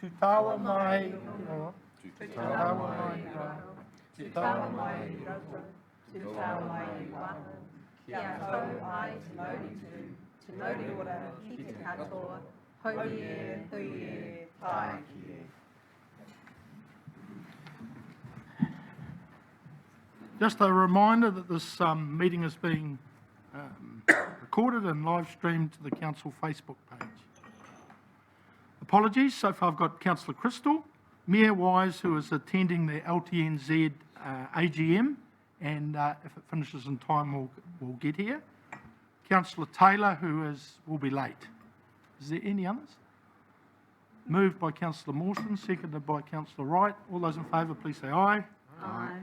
Te tawa mai, te tawa mai rā, te tawa mai rātou, te tawa mai waho, kia tau ai te mauri ora ki te katoa, hui e, tai ki e. Just a reminder that this meeting is being recorded and live streamed to the Council Facebook page. Apologies, so far I've got Councillor Crystal, Mayor Wise, who is attending the LTNZ AGM, and if it finishes in time, we'll get here. Councillor Taylor, who will be late. Is there any others? Moved by Councillor Mawson, seconded by Councillor Wright. All those in favour, please say aye. Aye.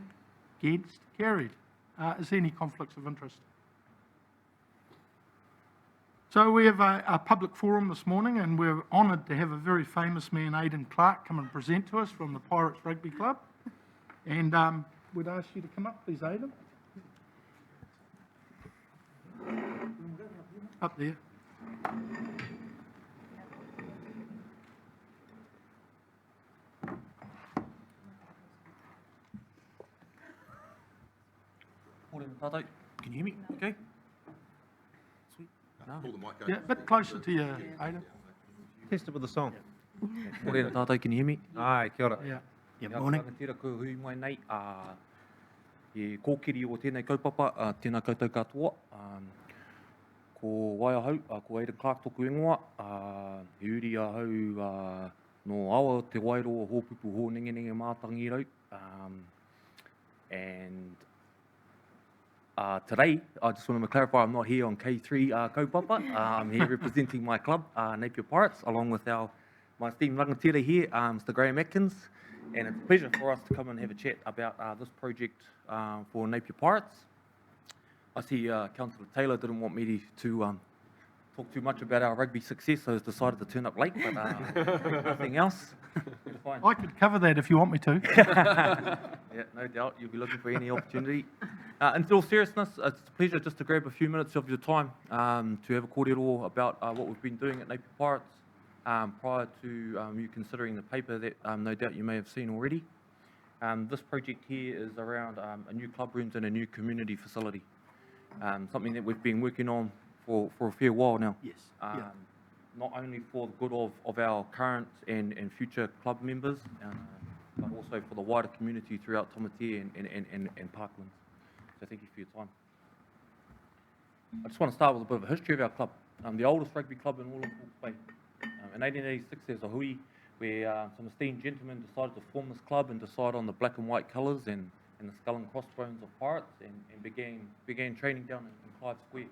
Against? Carried. Is there any conflicts of interest? So we have a public forum this morning, and we're honoured to have a very famous man, Aidan Clark, come and present to us from the Pirates Rugby Club. And we'd ask you to come up, please, Aidan. Up there. Morning, Tato. Can you hear me? Okay. Sweet. No. Pull the mic over. Yeah, a bit closer to you, Aidan. Test it with the song. Morning, Tato. Can you hear me? Aye, kia ora. Yeah. Ia morning. Tēnā ko hui mai nei. E kōkiri o tēnei kaupapa, tēnā koutou katoa. Ko Waiahau, ko Aidan Clark toku ingoa. He uri ahau no awa te wairoa hōpupu hō nenge mātangi rau. And today, I just want to clarify, I'm not here on K3 kaupapa. I'm here representing my club, Napier Pirates, along with my esteemed rangatira here, Mr. Graham Atkins. And it's a pleasure for us to come and have a chat about this project for Napier Pirates. I see Councillor Taylor didn't want me to talk too much about our rugby success, so he's decided to turn up late, but nothing else. Fine. I could cover that if you want me to. Yeah, no doubt. You'll be looking for any opportunity. In all seriousness, it's a pleasure just to grab a few minutes of your time to have a kōrero about what we've been doing at Napier Pirates prior to you considering the paper that no doubt you may have seen already. This project here is around a new club rooms and a new community facility. Something that we've been working on for a fair while now. Yes. Not only for the good of our current and future club members, but also for the wider community throughout Tomatea and Parklands. So thank you for your time. I just want to start with a bit of a history of our club. The oldest rugby club in all of Hawke's Bay. In 1886, there's a hui where some esteemed gentlemen decided to form this club and decide on the black and white colours and the skull and crossbones of pirates and began training down in Clive Square.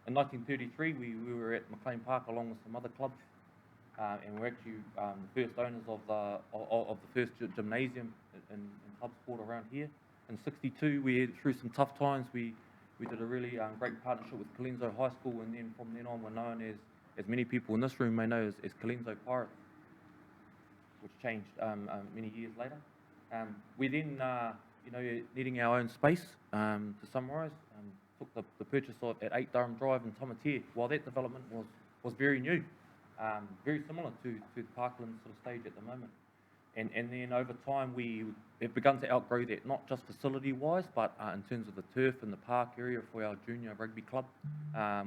In 1933, we were at McLean Park along with some other clubs, and we're actually the first owners of the first gymnasium in club sport around here. In '62, we had, through some tough times, we did a really great partnership with Colenso High School, and then from then on, we're known as many people in this room may know as Colenso Pirates, which changed many years later. We then, needing our own space, to summarise, took the purchase of at 8 Durham Drive in Tomatea. While that development was very new, very similar to the Parkland sort of stage at the moment. And then over time we have begun to outgrow that, not just facility-wise, but in terms of the turf and the park area for our junior rugby club.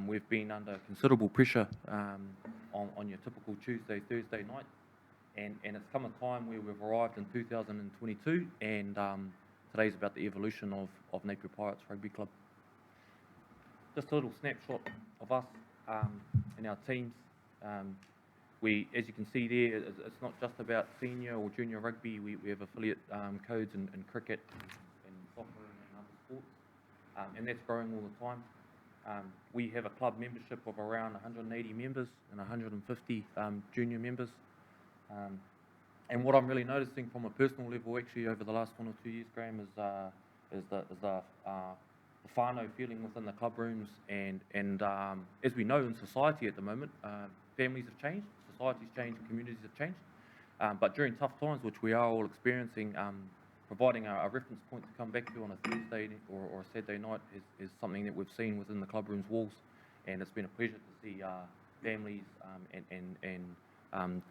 We've been under considerable pressure on your typical Tuesday, Thursday night. And it's come a time where we've arrived in 2022, and today's about the evolution of Napier Pirates Rugby Club. Just a little snapshot of us and our teams. As you can see there, it's not just about senior or junior rugby. We have affiliate codes in cricket and soccer and other sports, and that's growing all the time. We have a club membership of around 180 members and 150 junior members. And what I'm really noticing from a personal level, actually, over the last 1 or 2 years, Graham, is the whānau feeling within the club rooms, and as we know in society at the moment, families have changed, society's changed, and communities have changed. But during tough times, which we are all experiencing, providing a reference point to come back to on a Thursday or a Saturday night is something that we've seen within the club rooms walls, and it's been a pleasure to see families and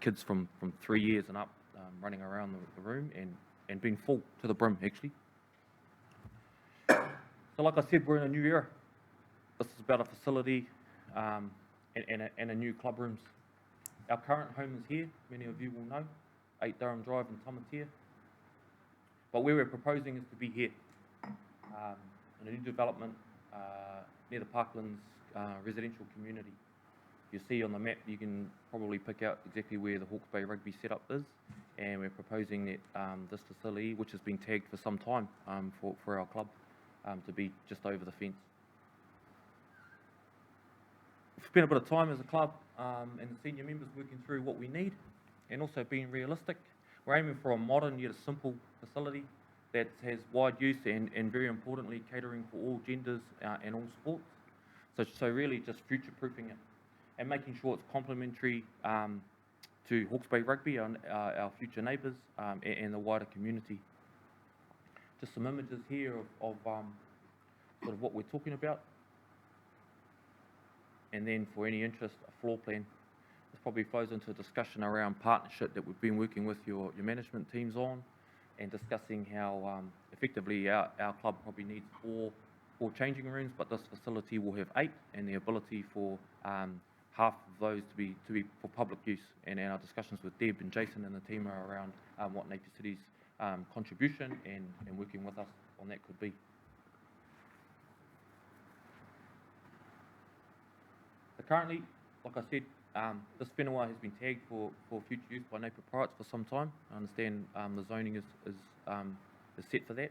kids from 3 years and up running around the room and being full to the brim, actually. So like I said, we're in a new era. This is about a facility and a new club rooms. Our current home is here, many of you will know, 8 Durham Drive in Tomatea. But where we're proposing is to be here, in a new development near the Parklands residential community. You see on the map, you can probably pick out exactly where the Hawke's Bay Rugby setup is, and we're proposing that this facility, which has been tagged for some time for our club, to be just over the fence. We've spent a bit of time as a club and the senior members working through what we need and also being realistic. We're aiming for a modern yet a simple facility that has wide use and very importantly catering for all genders and all sports. So really just future-proofing it and making sure it's complementary to Hawke's Bay Rugby, our future neighbours and the wider community. Just some images here of sort of what we're talking about. And then for any interest, a floor plan. This probably flows into a discussion around partnership that we've been working with your management teams on and discussing how effectively our club probably needs four changing rooms, but this facility will have 8 and the ability for half of those to be for public use. And our discussions with Deb and Jason and the team are around what Napier City's contribution and working with us on that could be. So currently, like I said, this whenua has been tagged for future use by Napier Pirates for some time. I understand the zoning is set for that.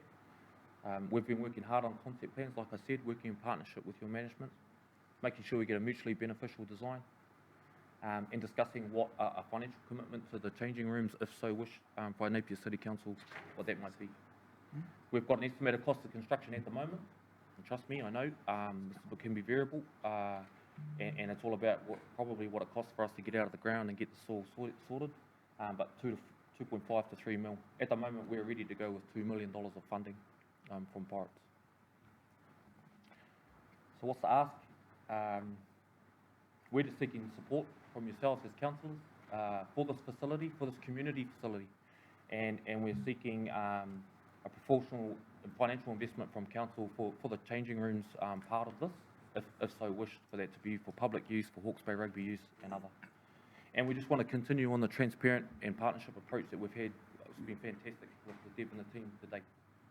We've been working hard on concept plans, like I said, working in partnership with your management, making sure we get a mutually beneficial design, and discussing what a financial commitment to the changing rooms, if so wished, by Napier City Council, what that might be. We've got an estimated cost of construction at the moment, and trust me, I know this can be variable, and it's all about probably what it costs for us to get out of the ground and get the soil sorted, but 2.5 to 3 mil. At the moment, we're ready to go with $2 million of funding from Pirates. So what's the ask? We're just seeking support from yourselves as councillors for this facility, for this community facility, and we're seeking a proportional financial investment from council for the changing rooms part of this, if so wished, for that to be for public use, for Hawke's Bay Rugby use and other. And we just want to continue on the transparent and partnership approach that we've had. It's been fantastic with Deb and the team today.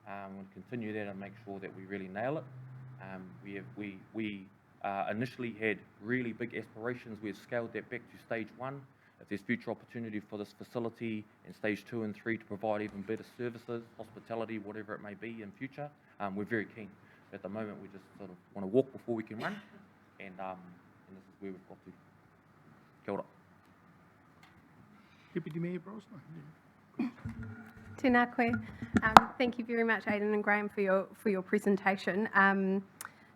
We'll continue that and make sure that we really nail it. We initially had really big aspirations. We've scaled that back to stage 1. If there's future opportunity for this facility in stage 2 and 3 to provide even better services, hospitality, whatever it may be in future, we're very keen. At the moment, we just sort of want to walk before we can run, and this is where we've got to. Kia ora. Deputy Mayor Brosnan. Tēnā koe. Thank you very much, Aidan and Graham, for your presentation.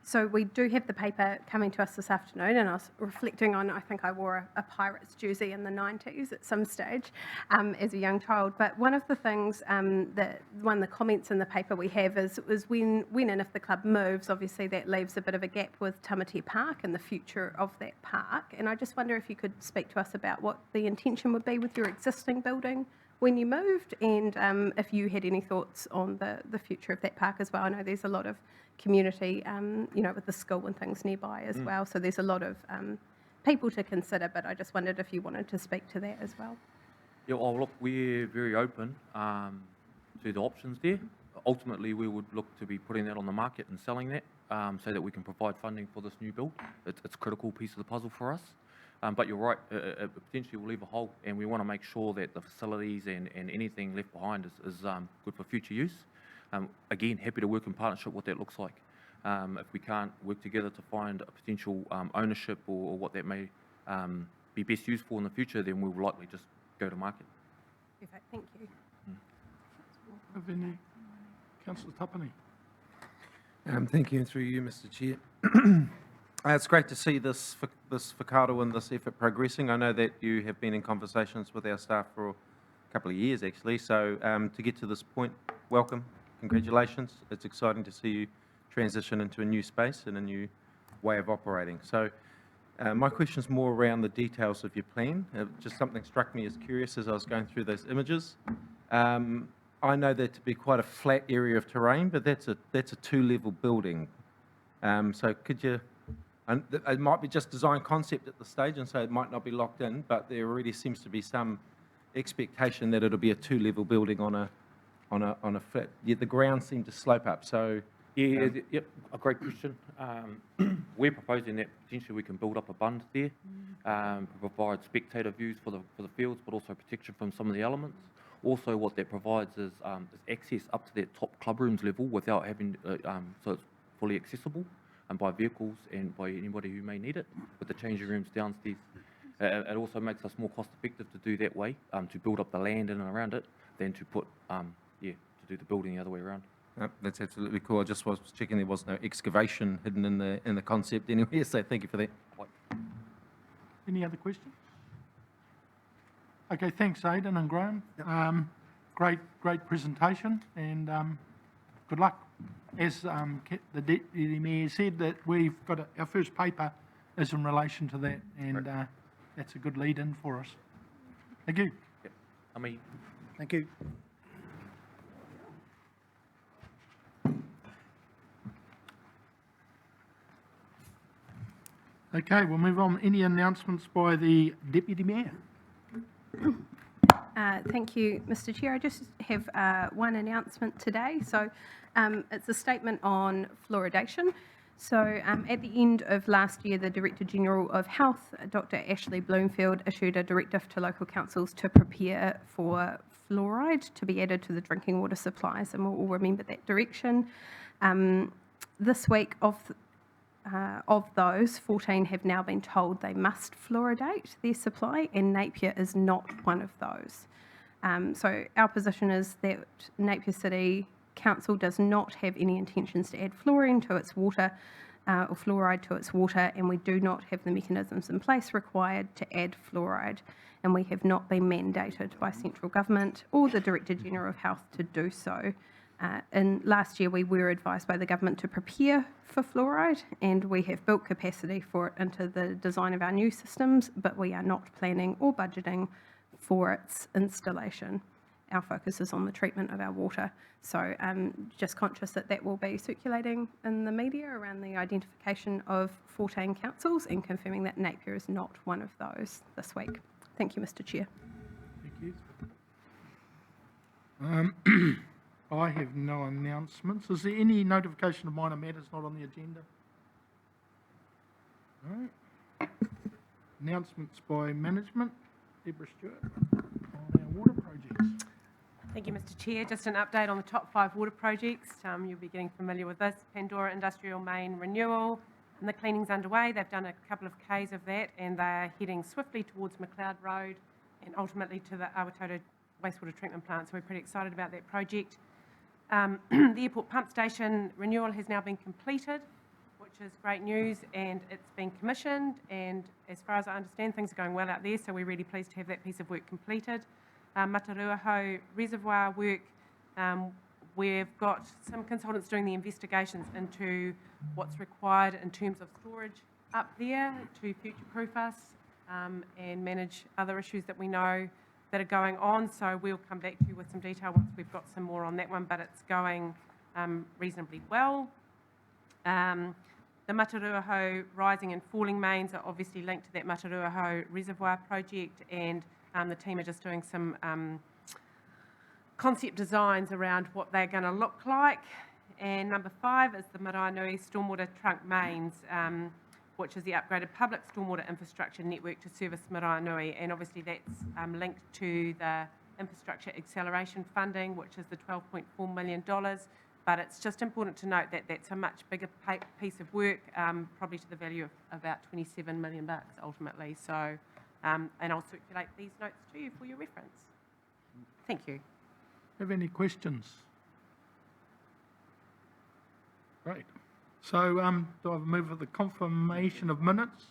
So we do have the paper coming to us this afternoon, and I was reflecting on, I think I wore a Pirates jersey in the 90s at some stage as a young child. But one of the things, one of the comments in the paper we have is when and if the club moves, obviously that leaves a bit of a gap with Tomatea Park and the future of that park. And I just wonder if you could speak to us about what the intention would be with your existing building when you moved, and if you had any thoughts on the future of that park as well. I know there's a lot of community, with the school and things nearby as well, so there's a lot of people to consider, but I just wondered if you wanted to speak to that as well. Yeah, well, look, we're very open to the options there. Ultimately, we would look to be putting that on the market and selling that so that we can provide funding for this new build. It's a critical piece of the puzzle for us. But you're right, it potentially will leave a hole, and we want to make sure that the facilities and anything left behind is good for future use. Again, happy to work in partnership what that looks like. If we can't work together to find a potential ownership or what that may be best used for in the future, then we will likely just go to market. Perfect, thank you. Have any? Councillor Tapani. Thank you, and through you, Mr. Chair. It's great to see this whakaaro and this effort progressing. I know that you have been in conversations with our staff for a couple of years, actually. So to get to this point, welcome, congratulations. It's exciting to see you transition into a new space and a new way of operating. So My question's more around the details of your plan. Just something struck me as curious as I was going through those images. I know that to be quite a flat area of terrain, but that's a two-level building. So could you, and it might be just design concept at the stage, and so it might not be locked in, but there already seems to be some expectation that it'll be a two-level building on a flat. Yet the ground seemed to slope up. So Yep, a great question. We're proposing that potentially we can build up a bund there, provide spectator views for the fields, but also protection from some of the elements. Also, what that provides is access up to that top club rooms level without having, so it's fully accessible and by vehicles and by anybody who may need it, with the changing rooms downstairs. It also makes us more cost effective to do that way, to build up the land in and around it, than to put, to do the building the other way around. that's absolutely cool. I just was checking there was no excavation hidden in the concept anyway, so thank you for that. Any other questions? Okay, thanks, Aidan and Graham. Great presentation, and good luck. As the Deputy Mayor said, that we've got our first paper is in relation to that, and that's a good lead-in for us. Thank you. Yep. I mean, Thank you. Okay, we'll move on. Any announcements by the Deputy Mayor? Thank you, Mr. Chair. I just have one announcement today. So it's a statement on fluoridation. So at the end of last year, the Director General of Health, Dr. Ashley Bloomfield, issued a directive to local councils to prepare for fluoride to be added to the drinking water supplies, and we'll all remember that direction. This week, of those, 14 have now been told they must fluoridate their supply, and Napier is not one of those. So our position is that Napier City Council does not have any intentions to add fluorine to its water or fluoride to its water, and we do not have the mechanisms in place required to add fluoride, and we have not been mandated by central government or the Director General of Health to do so. And last year we were advised by the government to prepare for fluoride, and we have built capacity for it into the design of our new systems, but we are not planning or budgeting for its installation. Our focus is on the treatment of our water. So I'm just conscious that that will be circulating in the media around the identification of 14 councils, and confirming that Napier is not one of those this week. Thank you, Mr. Chair. Thank you. I have no announcements. Is there any notification of minor matters not on the agenda? No. Announcements by management. Deborah Stewart on our water projects. Thank you, Mr. Chair. Just an update on the top 5 water projects. You'll be getting familiar with this. Pandora Industrial Main Renewal, and the cleaning's underway. They've done a couple of Ks of that, and they're heading swiftly towards McLeod Road and ultimately to the Awatoto Wastewater Treatment Plant. So we're pretty excited about that project. The airport pump station renewal has now been completed, which is great news, and it's been commissioned, and as far as I understand, things are going well out there, so we're really pleased to have that piece of work completed. Mataruaho Reservoir work, we've got some consultants doing the investigations into what's required in terms of storage up there to future-proof us and manage other issues that we know that are going on. So we'll come back to you with some detail once we've got some more on that one, but it's going reasonably well. The Mataruaho rising and falling mains are obviously linked to that Mataruaho Reservoir project, and the team are just doing some concept designs around what they're going to look like. And number 5 is the Maraenui Stormwater Trunk Mains, which is the upgraded public stormwater infrastructure network to service Maraenui, and obviously that's linked to the infrastructure acceleration funding, which is the $12.4 million. But it's just important to note that that's a much bigger piece of work, probably to the value of about $27 million ultimately. So, and I'll circulate these notes to you for your reference. Thank you. Have any questions? Great. So, do I move for the confirmation of minutes?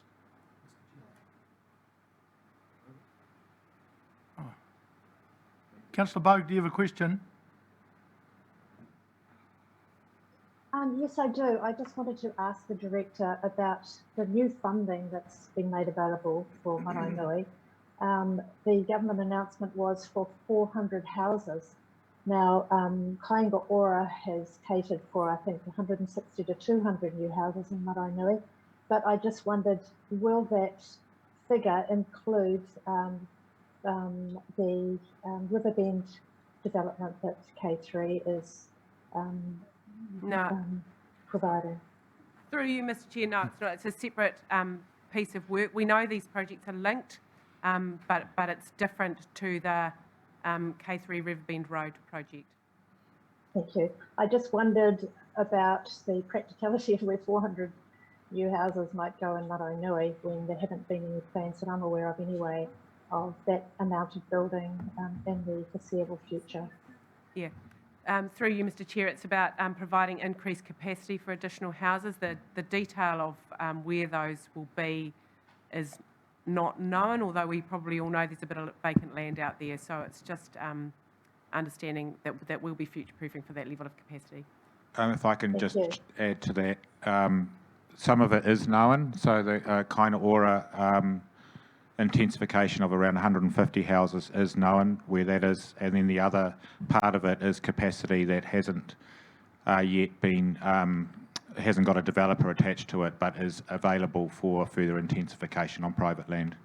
Oh. Councillor Bogue, do you have a question? Yes, I do. I just wanted to ask the director about the new funding that's been made available for Maraenui. The government announcement was for 400 houses. Now, Kāinga Ora has catered for, I think, 160 to 200 new houses in Maraenui. But I just wondered, will that figure include the Riverbend development that K3 is No. providing? Through you, Mr Chair, no, it's not. It's a separate piece of work. We know these projects are linked, but it's different to the K3 Riverbend Road project. Thank you. I just wondered about the practicality of where 400 new houses might go in Maraenui when there haven't been any plans that I'm aware of anyway of that amount of building in the foreseeable future. Yeah. Through you, Mr Chair, it's about providing increased capacity for additional houses. The detail of where those will be is not known, although we probably all know there's a bit of vacant land out there. So it's just understanding that we'll be future-proofing for that level of capacity. If I can Thank just you. add to that, some of it is known. So the Kāinga Ora intensification of around 150 houses is known where that is, and then the other part of it is capacity that hasn't yet been, hasn't got a developer attached to it, but is available for further intensification on private land.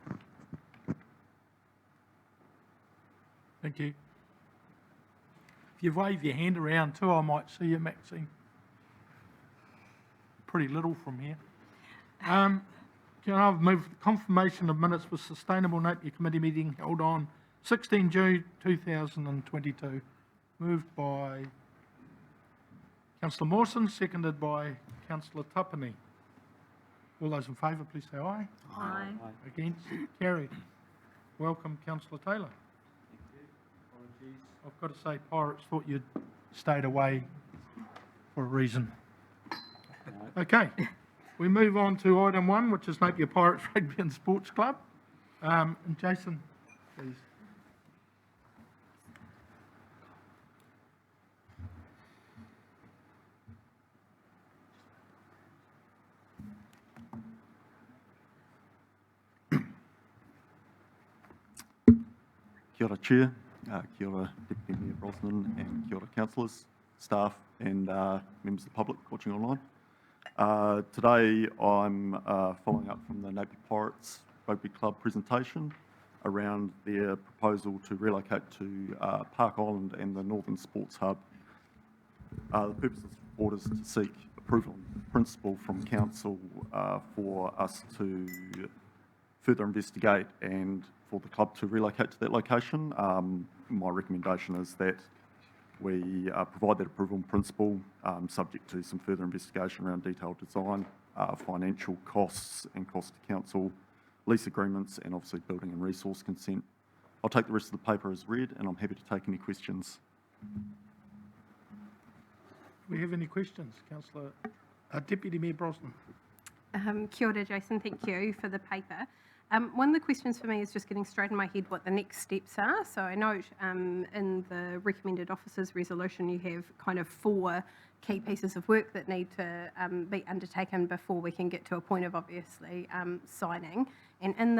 Thank you. If you wave your hand around too, I might see you, Maxine. Pretty little from here. Can I move the confirmation of minutes for Sustainable Napier Committee meeting held on 16 June 2022. Moved by Councillor Mawson, seconded by Councillor Tapani. All those in favour, please say aye. Aye. Against? Carried. Welcome, Councillor Taylor. I've got to say, Pirates thought you'd stayed away for a reason. Okay, we move on to item 1, which is Napier Pirates Rugby and Sports Club. And Jason, please. Kia ora Chair, kia ora Deputy Mayor Brosnan, and kia ora councillors, staff and members of the public watching online. Today I'm following up from the Napier Pirates Rugby Club presentation around their proposal to relocate to Park Island and the Northern Sports Hub. The purpose of this report is to seek approval in principle from Council for us to further investigate and for the club to relocate to that location. My recommendation is that we provide that approval in principle, subject to some further investigation around detailed design, financial costs and cost to council, lease agreements, and obviously building and resource consent. I'll take the rest of the paper as read, and I'm happy to take any questions. Do we have any questions, Councillor Deputy Mayor Brosnan? Kia ora, Jason. Thank you for the paper. One of the questions for me is just getting straight in my head what the next steps are. So I note in the recommended officers resolution you have kind of 4 key pieces of work that need to be undertaken before we can get to a point of obviously signing. And in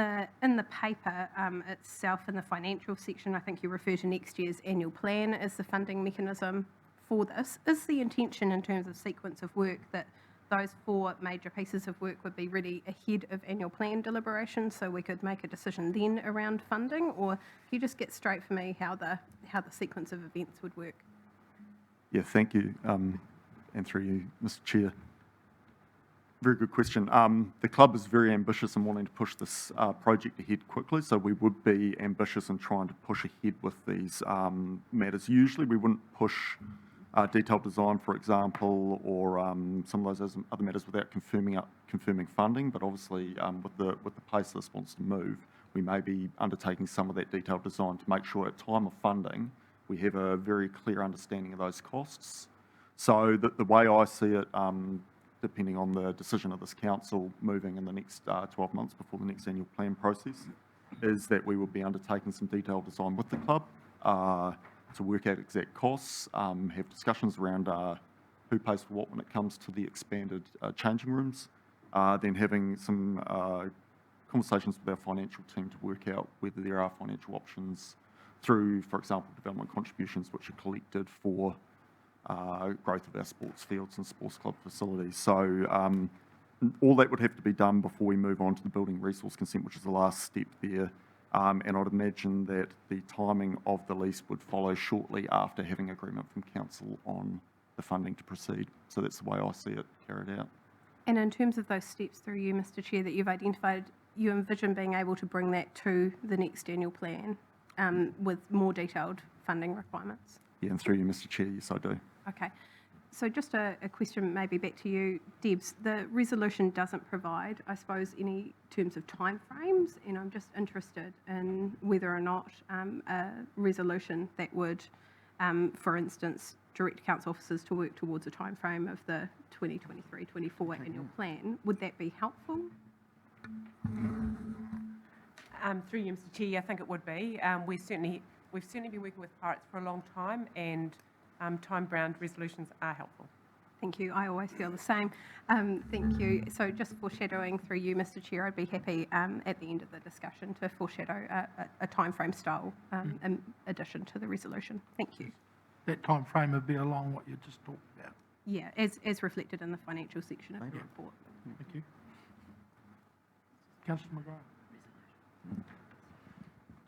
the paper itself, in the financial section, I think you refer to next year's annual plan as the funding mechanism for this. Is the intention in terms of sequence of work that those 4 major pieces of work would be ready ahead of annual plan deliberations so we could make a decision then around funding? Or can you just get straight for me how the sequence of events would work? Yeah, thank you, and through you, Mr. Chair. Very good question. The club is very ambitious in wanting to push this project ahead quickly, so we would be ambitious in trying to push ahead with these matters. Usually we wouldn't push detailed design, for example, or some of those other matters without confirming funding. But obviously, with the pace this wants to move, we may be undertaking some of that detailed design to make sure at time of funding we have a very clear understanding of those costs. So the way I see it, depending on the decision of this council moving in the next 12 months before the next annual plan process, is that we will be undertaking some detailed design with the club to work out exact costs, have discussions around who pays for what when it comes to the expanded changing rooms, then having some conversations with our financial team to work out whether there are financial options through, for example, development contributions which are collected for growth of our sports fields and sports club facilities. So all that would have to be done before we move on to the building resource consent, which is the last step there. And I'd imagine that the timing of the lease would follow shortly after having agreement from council on the funding to proceed. So that's the way I see it carried out. And in terms of those steps through you, Mr Chair, that you've identified, you envision being able to bring that to the next annual plan with more detailed funding requirements? Yeah, and through you, Mr Chair, yes, I do. Okay. So just a question maybe back to you, Debs. The resolution doesn't provide, I suppose, any terms of timeframes, and I'm just interested in whether or not a resolution that would, for instance, direct council officers to work towards a timeframe of the 2023-24 annual plan, would that be helpful? Through you, Mr Chair, I think it would be. We've certainly been working with pirates for a long time, and time-bound resolutions are helpful. Thank you. I always feel the same. Thank you. So just foreshadowing through you, Mr Chair, I'd be happy at the end of the discussion to foreshadow a timeframe style in addition to the resolution. Thank you. That time frame would be along what you just talked about. Yeah, as reflected in the financial section of the report. Thank you. Councillor McGrath.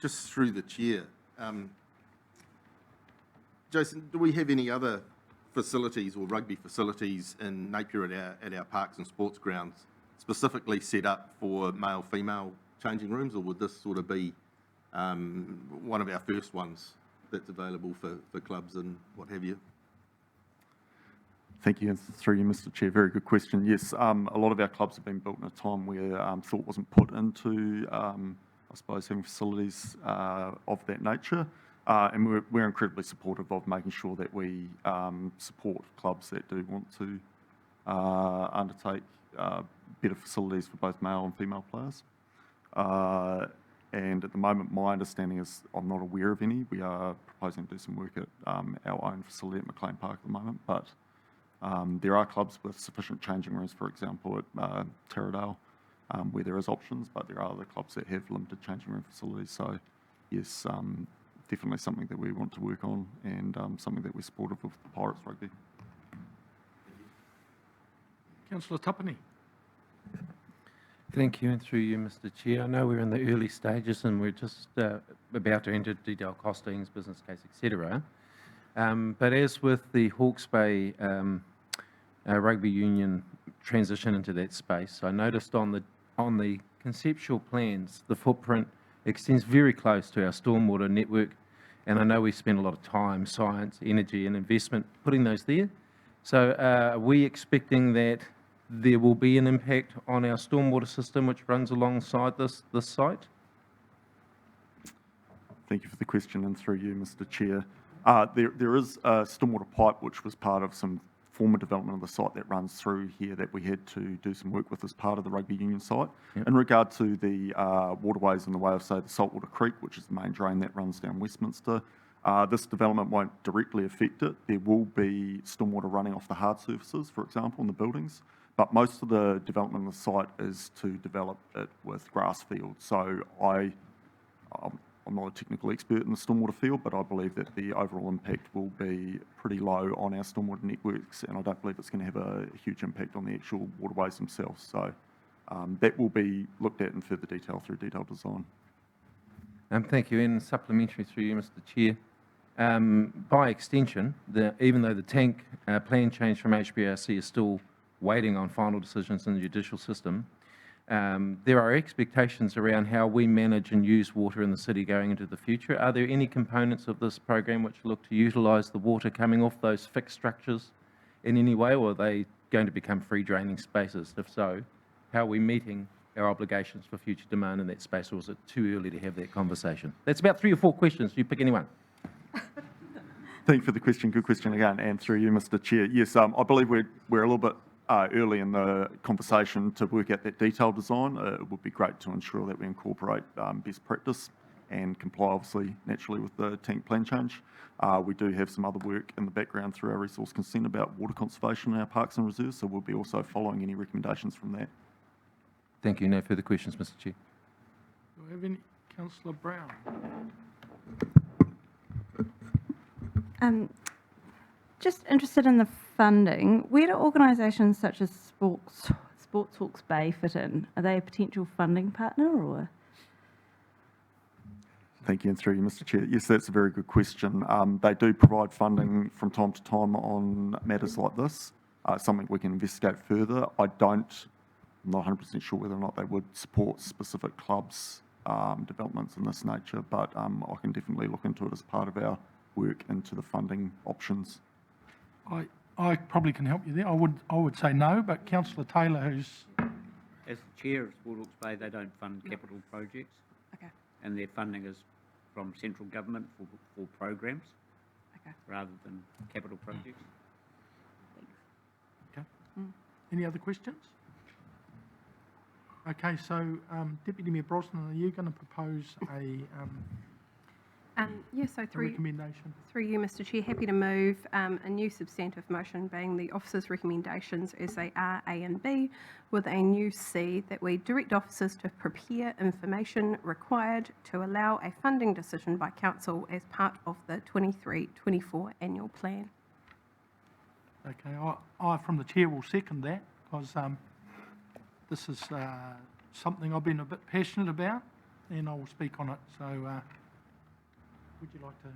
Just through the chair, Jason, do we have any other facilities or rugby facilities in Napier at our parks and sports grounds specifically set up for male-female changing rooms, or would this sort of be one of our first ones that's available for clubs and what have you? Thank you, and through you, Mr Chair. Very good question. Yes, a lot of our clubs have been built in a time where thought wasn't put into, I suppose, having facilities of that nature. And we're incredibly supportive of making sure that we support clubs that do want to undertake better facilities for both male and female players. And at the moment, my understanding is I'm not aware of any. We are proposing to do some work at our own facility at McLean Park at the moment, but there are clubs with sufficient changing rooms, for example, at Taradale, where there is options, but there are other clubs that have limited changing room facilities. So, yes, definitely something that we want to work on, and something that we're supportive of the Pirates Rugby. Councillor Tapani. Thank you, and through you, Mr Chair. I know we're in the early stages and we're just about to enter detailed costings, business case, etc. But as with the Hawke's Bay Rugby Union transition into that space, I noticed on the conceptual plans, the footprint extends very close to our stormwater network, and I know we spend a lot of time, science, energy and investment putting those there. So are we expecting that there will be an impact on our stormwater system which runs alongside this site? Thank you for the question, and through you, Mr Chair. There is a stormwater pipe which was part of some former development of the site that runs through here that we had to do some work with as part of the rugby union site. Yep. In regard to the waterways in the way of, say, the Saltwater Creek, which is the main drain that runs down Westminster, this development won't directly affect it. There will be stormwater running off the hard surfaces, for example, in the buildings, but most of the development of the site is to develop it with grass fields. So I'm not a technical expert in the stormwater field, but I believe that the overall impact will be pretty low on our stormwater networks, and I don't believe it's going to have a huge impact on the actual waterways themselves. So that will be looked at in further detail through detailed design. Thank you. And supplementary through you, Mr Chair. By extension, even though the tank plan change from HBRC is still waiting on final decisions in the judicial system, there are expectations around how we manage and use water in the city going into the future. Are there any components of this program which look to utilise the water coming off those fixed structures in any way, or are they going to become free draining spaces? If so, how are we meeting our obligations for future demand in that space, or is it too early to have that conversation? That's about 3 or 4 questions. You pick any one. Thank you for the question. Good question again, and through you, Mr Chair. Yes, I believe we're a little bit early in the conversation to work out that detailed design. It would be great to ensure that we incorporate best practice and comply obviously naturally with the tank plan change. We do have some other work in the background through our resource consent about water conservation in our parks and reserves, so we'll be also following any recommendations from that. Thank you. No further questions, Mr Chair. Do we have any? Councillor Brown. Just interested in the funding. Where do organisations such as Sports Hawks Bay fit in? Are they a potential funding partner or? Thank you, and through you, Mr Chair. Yes, that's a very good question. They do provide funding from time to time on matters like this, something we can investigate further. I'm not 100% sure whether or not they would support specific clubs' developments in this nature, but I can definitely look into it as part of our work into the funding options. I probably can help you there. I would say no, but Councillor Taylor, who's... As the chair of Sports Hawks Bay, they don't fund capital projects. Okay. And their funding is from central government for programs Okay. rather than capital projects. Okay. Any other questions? Okay, so Deputy Mayor Brosnan, are you going to propose a So through recommendation? you, Mr Chair, happy to move a new substantive motion being the officers' recommendations as they are A and B, with a new C that we direct officers to prepare information required to allow a funding decision by council as part of the 23-24 annual plan. Okay, I from the chair will second that, because this is something I've been a bit passionate about, and I will speak on it. So would you like to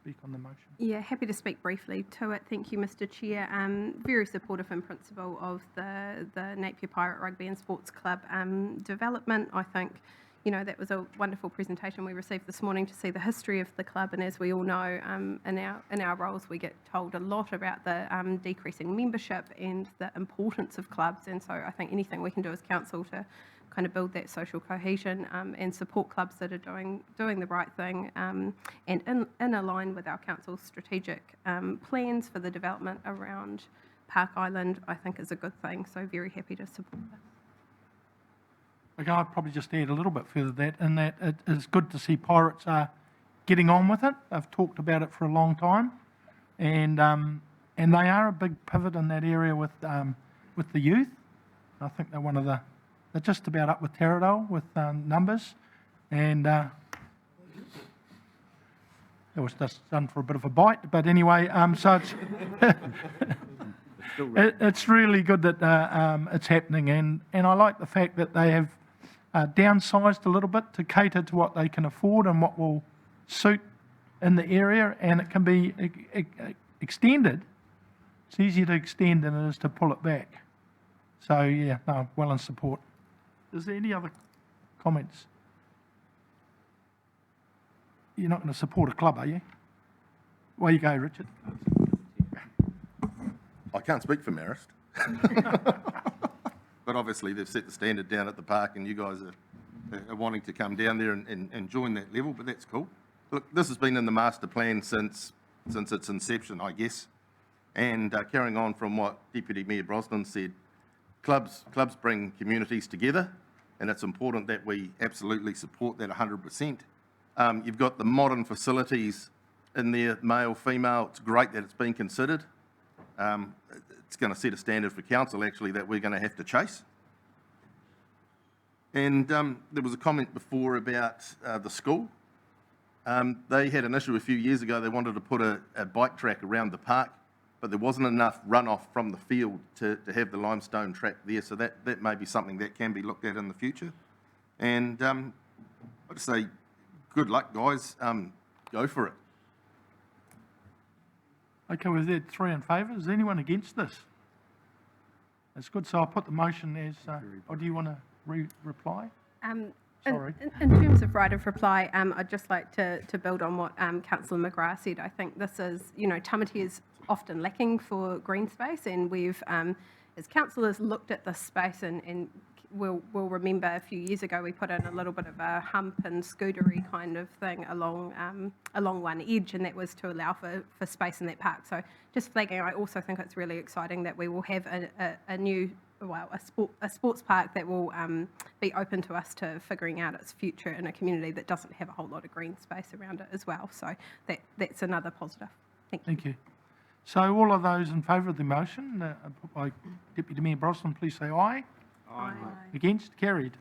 speak on the motion? Yeah, happy to speak briefly to it. Thank you, Mr Chair. Very supportive in principle of the Napier Pirate Rugby and Sports Club development. I think, you know, that was a wonderful presentation we received this morning to see the history of the club, and as we all know, in our roles we get told a lot about the decreasing membership and the importance of clubs, and so I think anything we can do as council to kind of build that social cohesion and support clubs that are doing the right thing and in line with our council's strategic plans for the development around Park Island, I think is a good thing, so very happy to support that. Okay, I'd probably just add a little bit further to that, in that it is good to see Pirates are getting on with it. They've talked about it for a long time, and they are a big pivot in that area with the youth. I think they're they're just about up with Taradale with numbers, and it was just done for a bit of a bite, but anyway, so it's it's really good that it's happening, and I like the fact that they have downsized a little bit to cater to what they can afford and what will suit in the area, and it can be extended. It's easier to extend than it is to pull it back. So yeah, no, well in support. Is there any other comments? You're not going to support a club, are you? Away you go, Richard. I can't speak for Marist. But obviously they've set the standard down at the park, and you guys are wanting to come down there and join that level, but that's cool. Look, this has been in the master plan since its inception, I guess. And carrying on from what Deputy Mayor Brosnan said, clubs bring communities together, and it's important that we absolutely support that 100%. You've got the modern facilities in there, male, female. It's great that it's been considered. It's going to set a standard for council, actually, that we're going to have to chase. And there was a comment before about the school. They had an issue a few years ago. They wanted to put a bike track around the park, but there wasn't enough runoff from the field to have the limestone track there, so that may be something that can be looked at in the future. And I'd say good luck, guys. Go for it. Okay, we've had 3 in favour. Is there anyone against this? That's good. So I'll put the motion as, or do you want to reply? Sorry. In terms of right of reply, I'd just like to build on what Councillor McGrath said. I think this is, you know, Tamati is often lacking for green space, and we've, as councillors, looked at this space and we'll remember a few years ago we put in a little bit of a hump and scootery kind of thing along one edge, and that was to allow for space in that park. So just flagging, I also think it's really exciting that we will have a new a sports park that will be open to us to figuring out its future in a community that doesn't have a whole lot of green space around it as well. So that's another positive. Thank you. Thank you. So all of those in favour of the motion, put by Deputy Mayor Brosnan, please say aye. Aye. Against? Carried.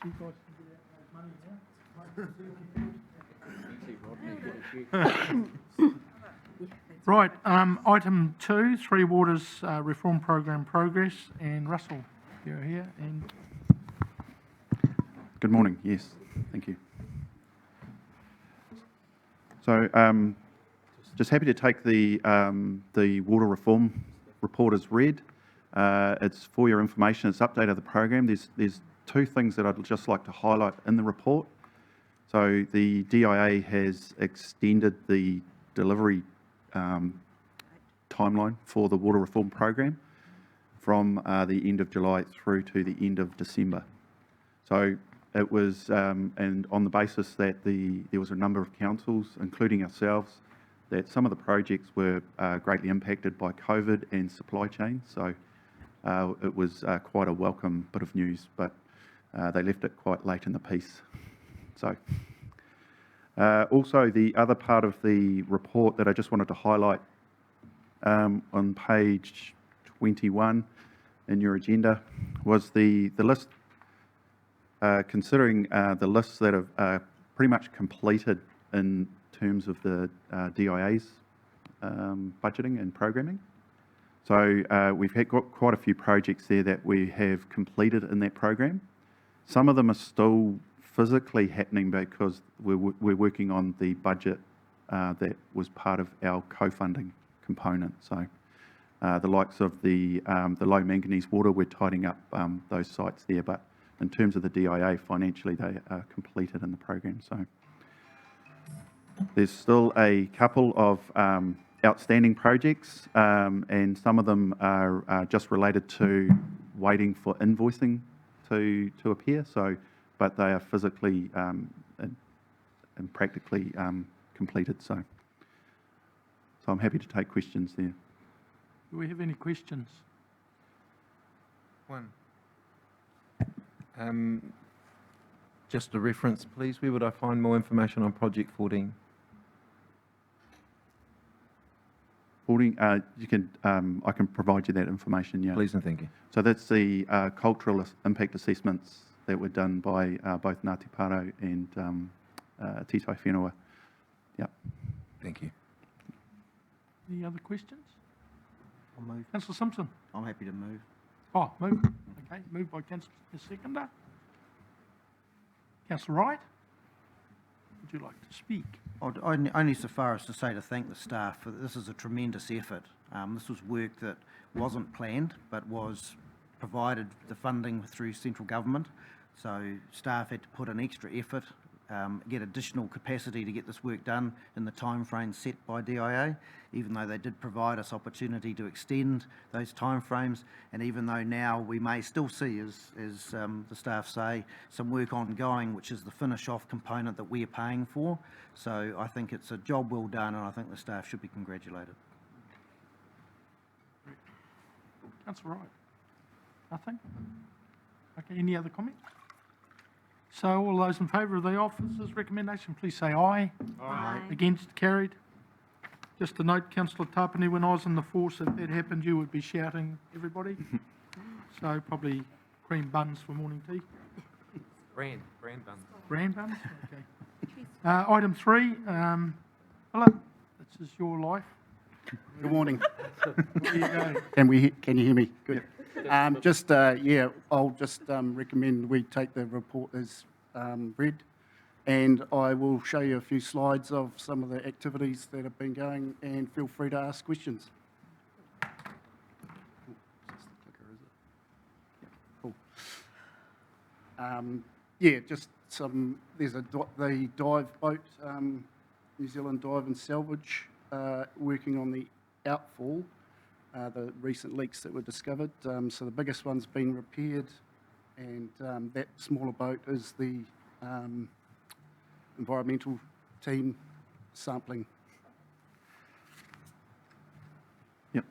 So you guys can get out those money now. Right, item 2, Three Waters Reform Program progress, and Russell, you're here, and Good morning. Yes, thank you. So, just happy to take the water reform report as read. It's for your information. It's update of the program. There's two things that I'd just like to highlight in the report. So the DIA has extended the delivery timeline for the water reform program from the end of July through to the end of December. So it was, and on the basis that there was a number of councils, including ourselves, that some of the projects were greatly impacted by COVID and supply chain. So it was quite a welcome bit of news, but they left it quite late in the piece. So also the other part of the report that I just wanted to highlight on page 21 in your agenda was the list, considering the lists that have pretty much completed in terms of the DIA's budgeting and programming. So we've got quite a few projects there that we have completed in that program. Some of them are still physically happening because we're working on the budget that was part of our co-funding component. So the likes of the low manganese water, we're tidying up those sites there, but in terms of the DIA, financially they are completed in the program. So there's still a couple of outstanding projects, and some of them are just related to waiting for invoicing to appear. So, but they are physically and practically completed. So I'm happy to take questions there. do we have any questions? One. Just a reference, please. Where would I find more information on Project 14? 14, you can, I can provide you that information, yeah. Please and thank you. So that's the cultural impact assessments that were done by both Ngāti Pāro and Titai Whenua. Yeah. Thank you. Any other questions? I'll move. Councillor Simpson? I'm happy to move. Oh, move. Okay, moved by Councillor Seconder. Councillor Wright? Would you like to speak? Only so far as to say to thank the staff for this is a tremendous effort. This was work that wasn't planned but was provided the funding through central government. So staff had to put an extra effort, get additional capacity to get this work done in the time frame set by DIA, even though they did provide us opportunity to extend those time frames, and even though now we may still see, as the staff say, some work ongoing, which is the finish-off component that we are paying for. So I think it's a job well done, and I think the staff should be congratulated. Councillor Wright? Nothing? Okay, any other comments? So all those in favour of the officer's recommendation, please say aye. Aye. Against? Carried. Just to note, Councillor Tapani, when I was in the force, if that happened, you would be shouting everybody. So probably cream buns for morning tea. Brand buns. Brand buns? Okay. Item 3, Philip, this is your life. Good morning. There you go. Can you hear me? Good. Yeah, I'll just recommend we take the report as read, and I will show you a few slides of some of the activities that have been going, and feel free to ask questions. Cool. Yeah, just some. There's the dive boat, New Zealand Dive and Salvage, working on the outfall. The recent leaks that were discovered. So the biggest one's been repaired, and that smaller boat is the environmental team sampling. Yep.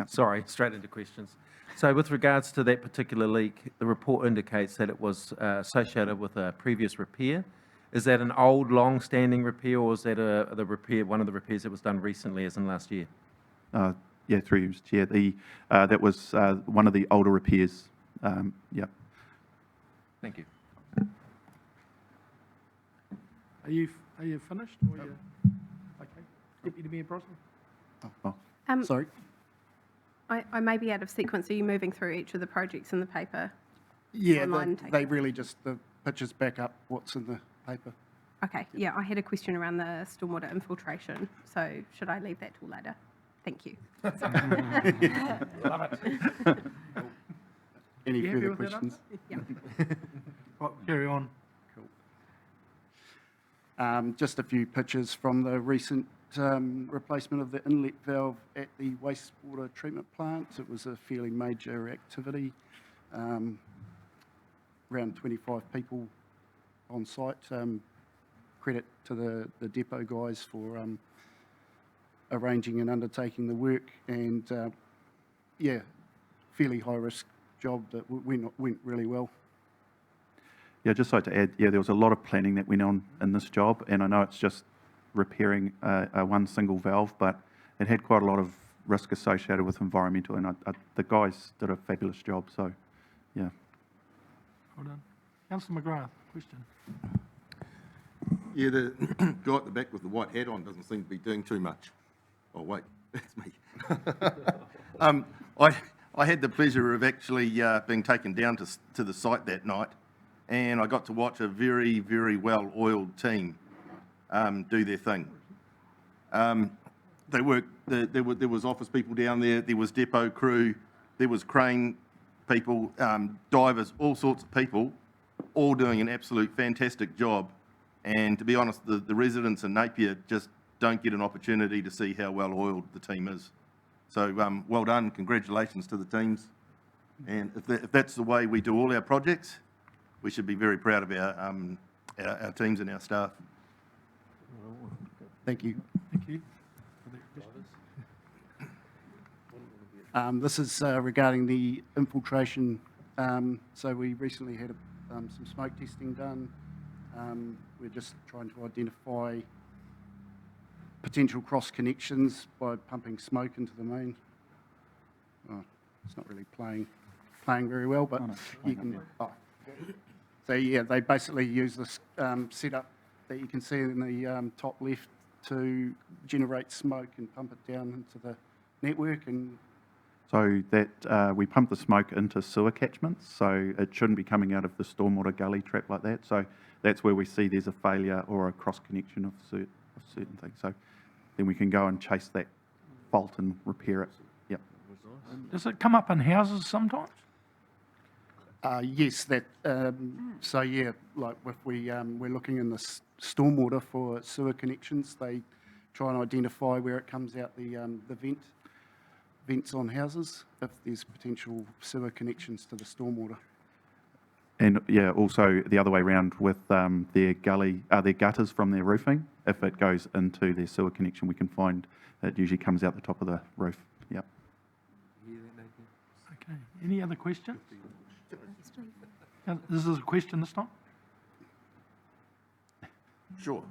Councillor. Sorry, straight into questions. So with regards to that particular leak, the report indicates that it was associated with a previous repair. Is that an old, long-standing repair, or is that the repair, one of the repairs that was done recently, as in last year? Yeah, through you, Mr. Chair. That was one of the older repairs. Yeah. Thank you. Are you finished? Or you, okay. Deputy Mayor Brosnan? Sorry. I may be out of sequence. Are you moving through each of the projects in the paper? Yeah, Online they really just, the pictures back up what's in the paper. Okay, yeah, I had a question around the stormwater infiltration, so should I leave that till later? Thank you. Love it. Any You happy further with that questions? Yeah. Right, carry on. Just a few pictures from the recent replacement of the inlet valve at the wastewater treatment plant. It was a fairly major activity. Around 25 people on site. Credit to the depot guys for arranging and undertaking the work, and yeah, fairly high risk job that went really well. Yeah, I'd just like to add, yeah, there was a lot of planning that went on in this job, and I know it's just repairing one single valve, but it had quite a lot of risk associated with environmental, and the guys did a fabulous job, so, yeah. Well done. Councillor McGrath, question. Yeah, the guy at the back with the white hat on doesn't seem to be doing too much. Oh, wait, that's me. I had the pleasure of actually being taken down to the site that night, and I got to watch a very, very well-oiled team do their thing. They worked, there was office people down there was depot crew, there was crane people, divers, all sorts of people, all doing an absolute fantastic job. And to be honest, the residents in Napier just don't get an opportunity to see how well-oiled the team is. So well done, congratulations to the teams. And if that's the way we do all our projects, we should be very proud of our teams and our staff. Thank you. Thank you. This is regarding the infiltration. So we recently had some smoke testing done. We're just trying to identify potential cross connections by pumping smoke into the main. Oh, it's not really playing very well, but you can. Oh. So yeah, they basically use this setup that you can see in the top left to generate smoke and pump it down into the network. And So that we pump the smoke into sewer catchments, so it shouldn't be coming out of the stormwater gully trap like that. So that's where we see there's a failure or a cross connection of certain things. So then we can go and chase that fault and repair it. Yep. Does it come up in houses sometimes? yes, that. So yeah, like if we're looking in the stormwater for sewer connections, they try and identify where it comes out the vents on houses if there's potential sewer connections to the stormwater. And yeah, also the other way around with their gutters from their roofing. If it goes into their sewer connection, we can find it usually comes out the top of the roof. Yep. Okay. Any other questions? This is a question this time? Sure.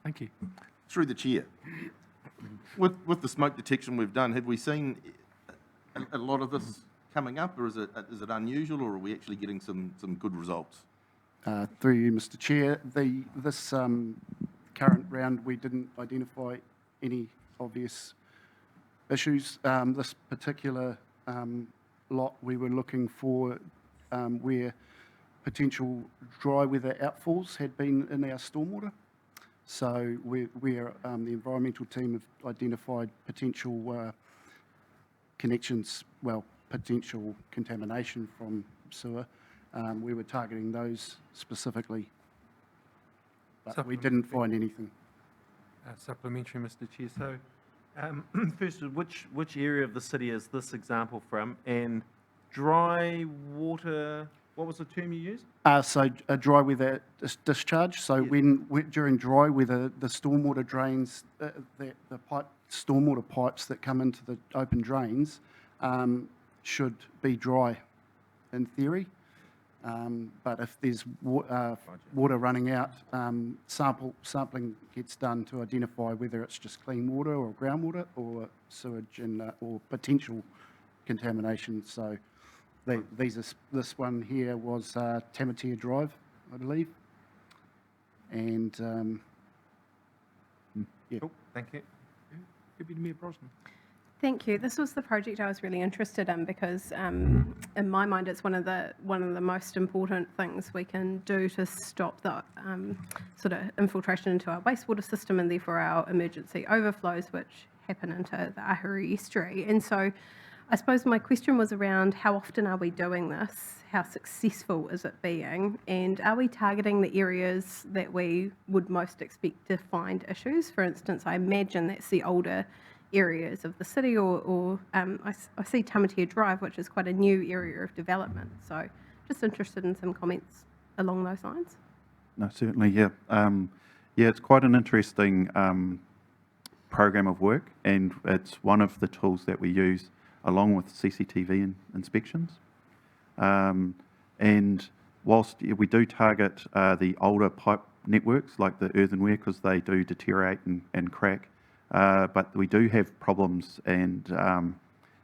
Thank you. Through the chair. With the smoke detection we've done, have we seen a lot of this coming up, or is it unusual, or are we actually getting some good results? Through you, Mr. Chair, this current round we didn't identify any obvious issues. This particular lot we were looking for where potential dry weather outfalls had been in our stormwater. So the environmental team have identified potential connections, potential contamination from sewer. We were targeting those specifically, but we didn't find anything. Supplementary, Mr. Chair. So, first, which area of the city is this example from? And dry water, what was the term you used? So a dry weather discharge. So Yes. during dry weather, the stormwater drains, stormwater pipes that come into the open drains should be dry in theory. But if there's water running out, sampling gets done to identify whether it's just clean water or groundwater or sewage or potential contamination. So this one here was Napier Drive, I believe. And yeah. Cool, thank you. Deputy Mayor Brosnan. Thank you. This was the project I was really interested in because, in my mind, it's one of the most important things we can do to stop the sort of infiltration into our wastewater system and therefore our emergency overflows, which happen into the Ahuru estuary. And so, I suppose my question was around how often are we doing this? How successful is it being? And are we targeting the areas that we would most expect to find issues? For instance, I imagine that's the older areas of the city, or I see Napier Drive, which is quite a new area of development. So just interested in some comments along those lines. No, certainly, yeah. It's quite an interesting program of work, and it's one of the tools that we use along with CCTV inspections. And whilst we do target the older pipe networks like the earthenware because they do deteriorate and crack, but we do have problems, and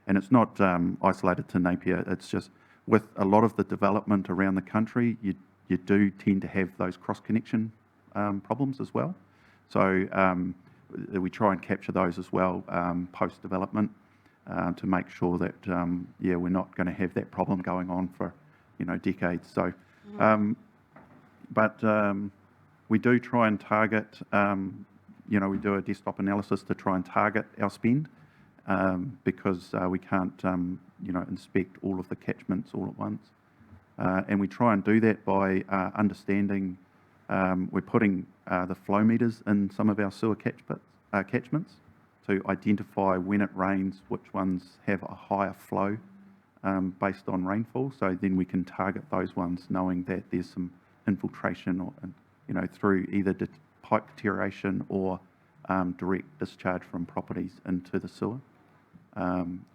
it's not isolated to Napier. It's just with a lot of the development around the country, you do tend to have those cross-connection problems as well. So we try and capture those as well post-development to make sure that we're not going to have that problem going on for decades. So, but we do try and target. We do a desktop analysis to try and target our spend because we can't, inspect all of the catchments all at once. And we try and do that by understanding, we're putting the flow meters in some of our sewer catchments to identify when it rains, which ones have a higher flow based on rainfall. So then we can target those ones knowing that there's some infiltration or, through either pipe deterioration or direct discharge from properties into the sewer.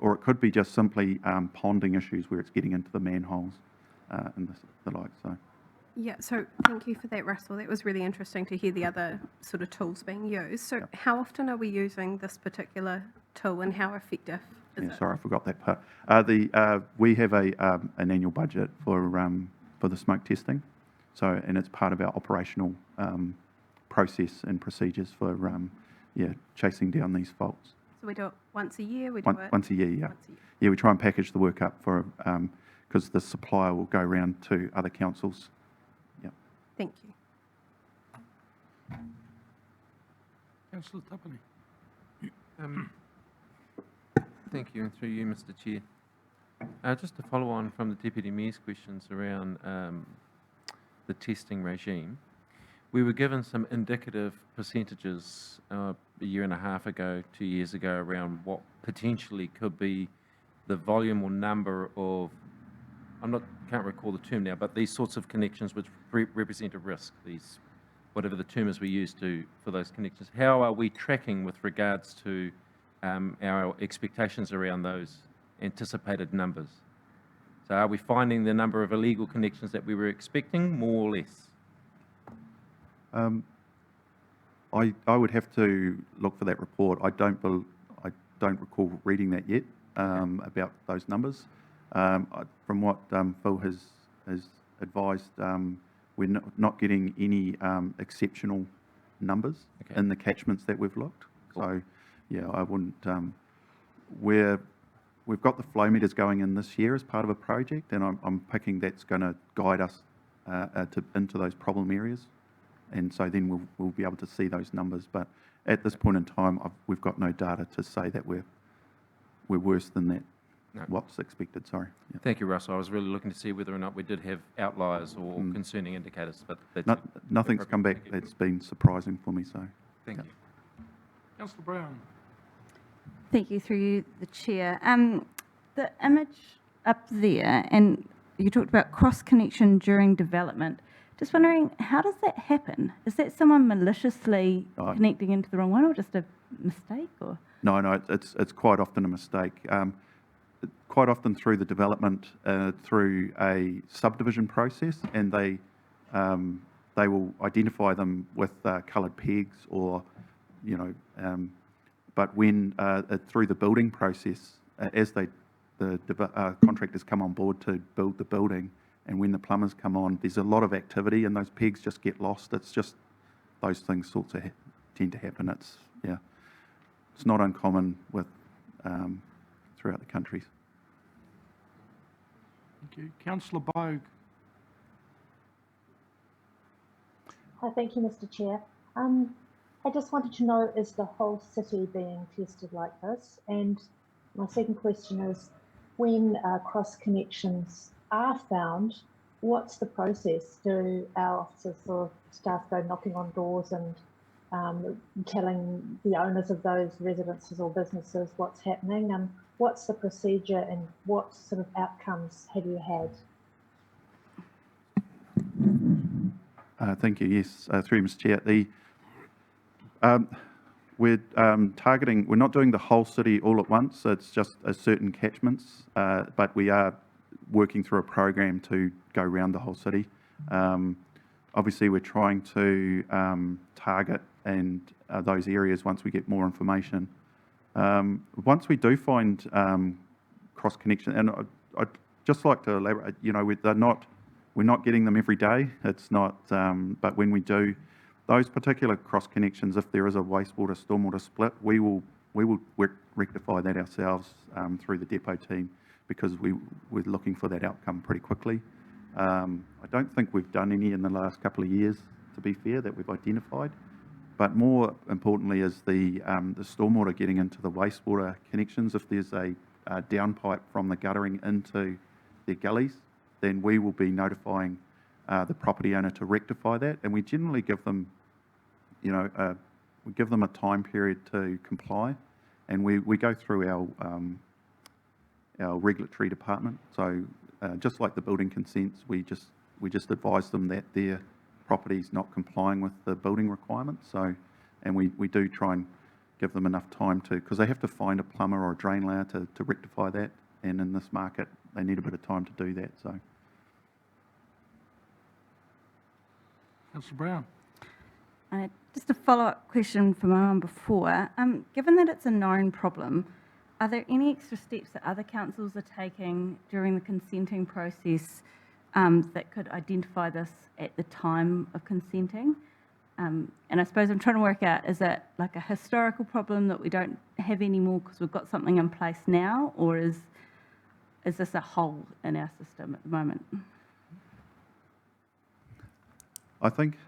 Or it could be just simply ponding issues where it's getting into the manholes and the like. So. Yeah, so thank you for that, Russell. That was really interesting to hear the other sort of tools being used. So how often are we using this particular tool and how effective is it? Sorry, I forgot that part. We have an annual budget for the smoke testing. So, and it's part of our operational process and procedures for chasing down these faults. So we do it once a year? Once a year, yeah. Yeah, we try and package the work up for because the supplier will go around to other councils. Yeah. Thank you. Councillor Tapani. Thank you, and through you, Mr. Chair. Just to follow on from the Deputy Mayor's questions around the testing regime, we were given some indicative percentages a year and a half ago, 2 years ago, around what potentially could be the volume or number of, can't recall the term now, but these sorts of connections which represent a risk, these, whatever the term is we use for those connections. How are we tracking with regards to our expectations around those anticipated numbers? So are we finding the number of illegal connections that we were expecting, more or less? I would have to look for that report. I don't recall reading that yet about those numbers. From what Phil has advised, we're not getting any exceptional numbers in the catchments that we've looked. Cool. So, yeah, I wouldn't. We've got the flow meters going in this year as part of a project, and I'm picking that's going to guide us into those problem areas, and so then we'll be able to see those numbers. But at this point in time, we've got no data to say that we're worse than that. No. What's expected? Sorry. Yeah. Thank you, Russell. I was really looking to see whether or not we did have outliers or concerning indicators, but nothing's come back that's been surprising for me. So thank you. Councillor Brown. Thank you, through you, the Chair. The image up there, and you talked about cross-connection during development. Just wondering, how does that happen? Is that someone maliciously connecting into the wrong one, or just a mistake? Or no, it's quite often a mistake. quite often through the development, through a subdivision process, and they will identify them with coloured pegs or, you know, but when through the building process, as the contractors come on board to build the building, and when the plumbers come on, there's a lot of activity, and those pegs just get lost. It's just those things sorts of tend to happen. It's not uncommon with throughout the countries. Thank you. Councillor Bogue. Hi, thank you, Mr. Chair. I just wanted to know, is the whole city being tested like this? And my second question is, when cross connections are found, what's the process? Do our officers or staff go knocking on doors and telling the owners of those residences or businesses what's happening? And what's the procedure and what sort of outcomes have you had? Thank you. Yes, through Mr. Chair. We're targeting, we're not doing the whole city all at once, so it's just certain catchments, but we are working through a program to go around the whole city. Obviously, we're trying to target and those areas once we get more information. Once we do find cross connection, and I'd just like to elaborate, you know, we're not getting them every day. It's not, but when we do, those particular cross connections, if there is a wastewater stormwater split, we will rectify that ourselves through the depot team, because we're looking for that outcome pretty quickly. I don't think we've done any in the last couple of years, to be fair, that we've identified. But more importantly is the stormwater getting into the wastewater connections. If there's a downpipe from the guttering into their gullies, then we will be notifying the property owner to rectify that. And we generally give them, you know, we give them a time period to comply, and we go through our regulatory department. So just like the building consents, we just advise them that their property's not complying with the building requirements. So, and we do try and give them enough time to, because they have to find a plumber or a drain layer to rectify that. And in this market, they need a bit of time to do that. So. Councillor Brown. Just a follow-up question from my one before. Given that it's a known problem, are there any extra steps that other councils are taking during the consenting process that could identify this at the time of consenting? And I suppose I'm trying to work out, is that like a historical problem that we don't have anymore because we've got something in place now, or is this a hole in our system at the moment? I think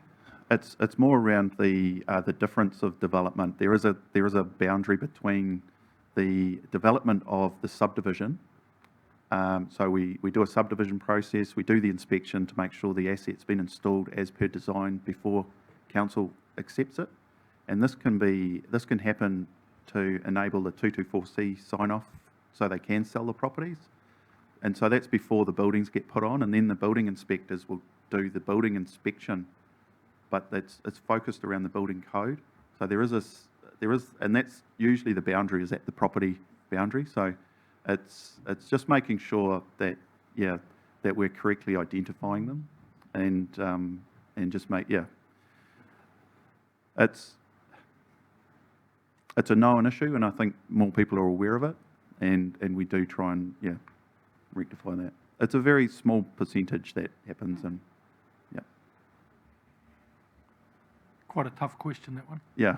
it's more around the difference of development. There is a boundary between the development of the subdivision. So we do a subdivision process. We do the inspection to make sure the asset's been installed as per design before council accepts it. And this can happen to enable the 224C sign off so they can sell the properties. And so that's before the buildings get put on, and then the building inspectors will do the building inspection, but it's focused around the building code. So there is, and that's usually the boundary is at the property boundary. So it's just making sure that that we're correctly identifying them, and just it's a known issue, and I think more people are aware of it, and we do try and rectify that. It's a very small percentage that happens, and Quite a tough question, that one. yeah.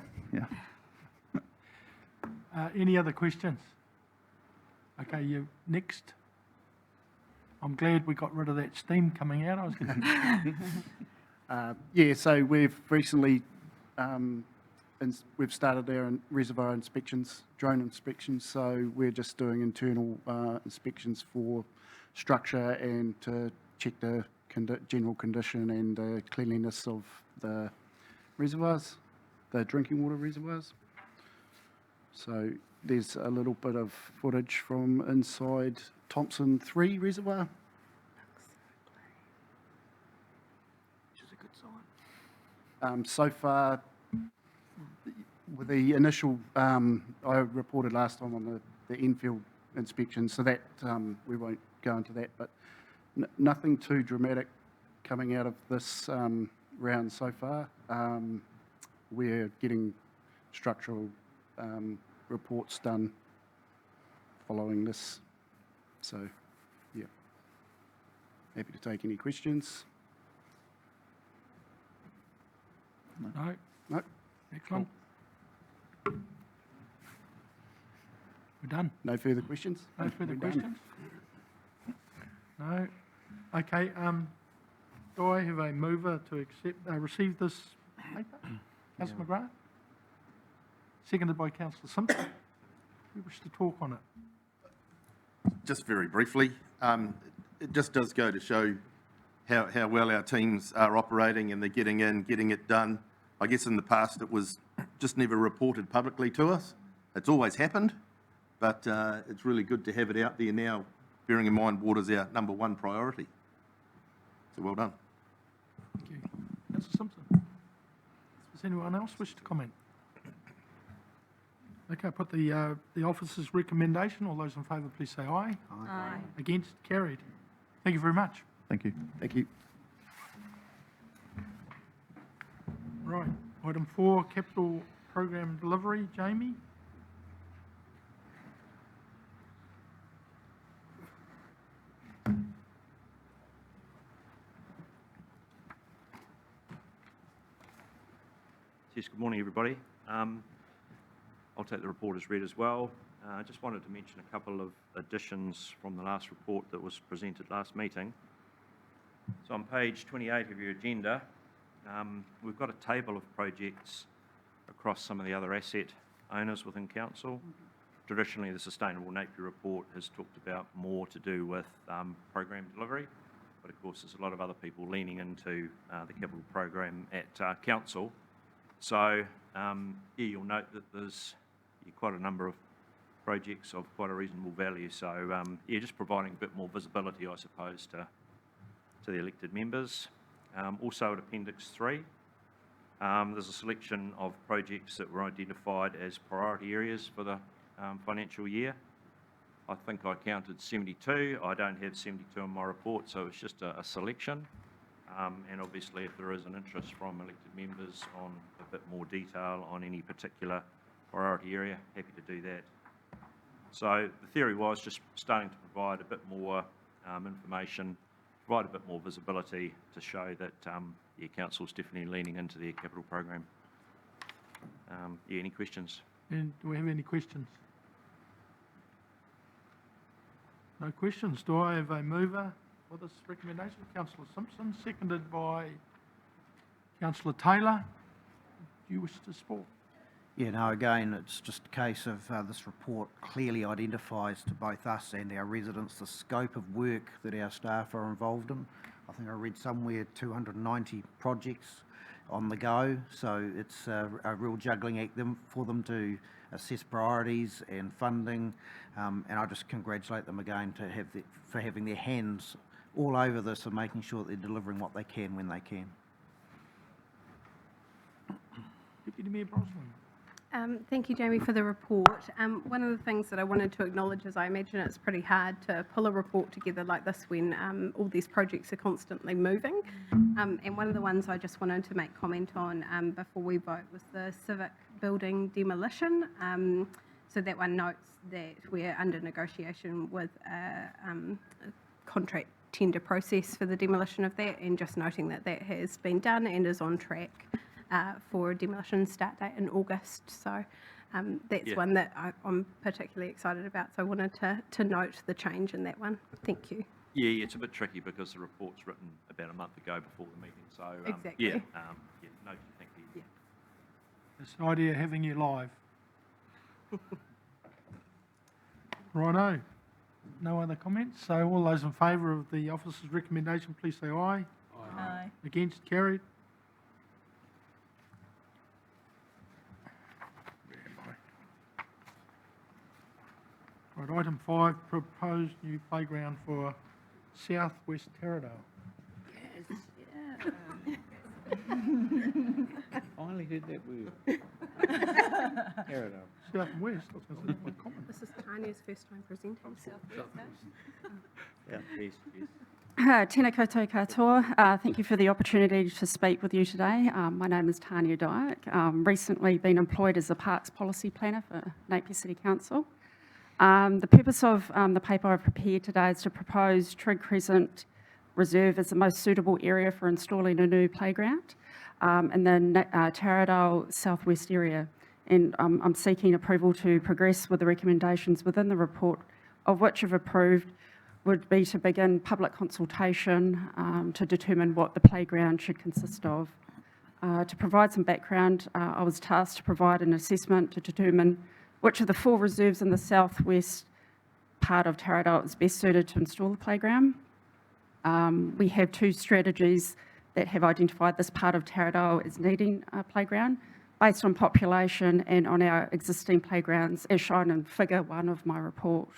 Any other questions? Okay, you next. I'm glad we got rid of that steam coming out. I was going to. So we've recently we've started our reservoir inspections, drone inspections. So we're just doing internal inspections for structure and to check the general condition and cleanliness of the reservoirs, the drinking water reservoirs. So there's a little bit of footage from inside Thompson 3 reservoir, which is a good sign. So far, with the initial, I reported last time on the Enfield inspection, so that, we won't go into that, but nothing too dramatic coming out of this round so far. We're getting structural reports done following this, so, yeah. Happy to take any questions. No? No? Excellent. We're done. No further questions? No further We're done. questions? No? Okay, do I have a mover to accept, receive this paper? Councillor McGrath? Seconded by Councillor Simpson. Do you wish to talk on it? Just very briefly, it just does go to show how well our teams are operating and they're getting in, getting it done. I guess in the past it was just never reported publicly to us. It's always happened, but it's really good to have it out there now, bearing in mind water's our number one priority. So well done. Thank you. Councillor Simpson? Does anyone else wish to comment? Okay, put the officer's recommendation. All those in favour, please say aye. Aye. Against? Carried. Thank you very much. Thank you. Thank you. Right, item 4, capital program delivery. Jamie? Yes, good morning, everybody. I'll take the report as read as well. I just wanted to mention a couple of additions from the last report that was presented last meeting. So on page 28 of your agenda, we've got a table of projects across some of the other asset owners within council. Traditionally, the Sustainable Napier report has talked about more to do with program delivery, but of course there's a lot of other people leaning into the capital program at council. So here you'll note that there's quite a number of projects of quite a reasonable value. So yeah, just providing a bit more visibility, I suppose, to the elected members. Also at Appendix 3, there's a selection of projects that were identified as priority areas for the financial year. I think I counted 72. I don't have 72 in my report, so it's just a selection. And obviously, if there is an interest from elected members on a bit more detail on any particular priority area, happy to do that. So the theory was just starting to provide a bit more information, provide a bit more visibility to show that yeah, council's definitely leaning into their capital program. Yeah, any questions? And do we have any questions? No questions. Do I have a mover for this recommendation? Councillor Simpson, seconded by Councillor Taylor. Do you wish to support? Yeah, no, again, it's just a case of this report clearly identifies to both us and our residents the scope of work that our staff are involved in. I think I read somewhere 290 projects on the go, so it's a real juggling act for them to assess priorities and funding, and I just congratulate them again for having their hands all over this and making sure that they're delivering what they can when they can. Deputy Mayor Brosnan. Thank you, Jamie, for the report. One of the things that I wanted to acknowledge is I imagine it's pretty hard to pull a report together like this when all these projects are constantly moving. And one of the ones I just wanted to make comment on before we vote was the Civic building demolition. So that one notes that we're under negotiation with a contract tender process for the demolition of that, and just noting that that has been done and is on track for a demolition start date in August. So that's one that I'm particularly excited about. So I wanted to note the change in that one. Thank you. Yeah, it's a bit tricky because the report's written about a month ago before the meeting. So exactly. yeah, no, thank you. Yeah. It's the idea of having you live. Righto. No other comments. So all those in favour of the officer's recommendation, please say aye. Aye. Against? Carried. Right, item 5, proposed new playground for South West Taradale. Yes, yeah. Finally heard that word. Taradale. South and West, I was going to say, quite common. This is Tanya's first time presenting. Yeah, yes, yes. Tēnā koutou katoa. Thank you for the opportunity to speak with you today. My name is Tanya Dyack. Recently been employed as a Parks Policy Planner for Napier City Council. The purpose of the paper I've prepared today is to propose Trigg Crescent Reserve as the most suitable area for installing a new playground in the Taradale Southwest area. And I'm seeking approval to progress with the recommendations within the report, of which, if approved, would be to begin public consultation to determine what the playground should consist of. To provide some background, I was tasked to provide an assessment to determine which of the 4 reserves in the southwest part of Taradale is best suited to install the playground. We have 2 strategies that have identified this part of Taradale as needing a playground, based on population and on our existing playgrounds, as shown in figure 1 of my report.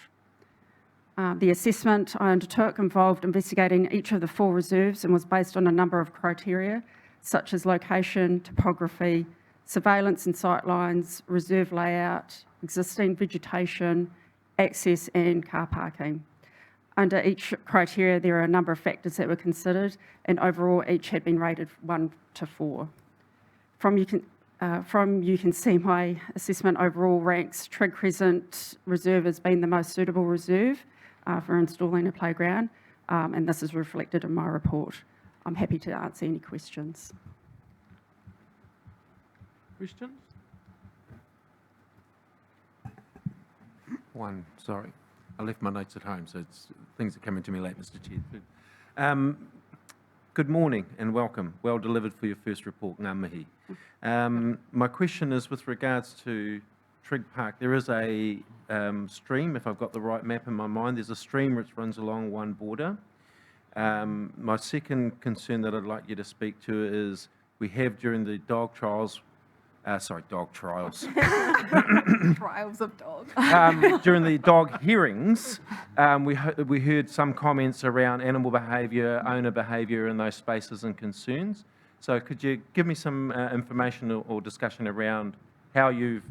The assessment I undertook involved investigating each of the 4 reserves and was based on a number of criteria, such as location, topography, surveillance and sightlines, reserve layout, existing vegetation, access and car parking. Under each criteria, there are a number of factors that were considered, and overall each had been rated 1 to 4. From you can see my assessment overall ranks Trigg Crescent Reserve as being the most suitable reserve for installing a playground, and this is reflected in my report. I'm happy to answer any questions. Questions? One, sorry. I left my notes at home, so things are coming to me late, Mr. Chair. Good morning and welcome. Well delivered for your first report, ngā mihi. My question is with regards to Trigg Park. There is a stream, if I've got the right map in my mind, there's a stream which runs along one border. My second concern that I'd like you to speak to is we have during the dog trials, trials of dogs. During the dog hearings, we heard some comments around animal behaviour, owner behaviour in those spaces and concerns. So could you give me some information or discussion around how you've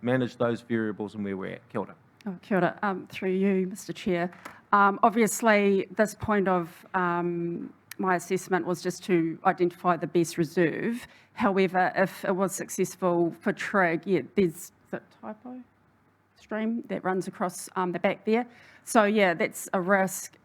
managed those variables and where we're at? Kia ora. Oh, kia ora. Through you, Mr. Chair. Obviously, this point of my assessment was just to identify the best reserve. However, if it was successful for Trigg, yeah, there's the typo stream that runs across the back there. So yeah, that's a risk.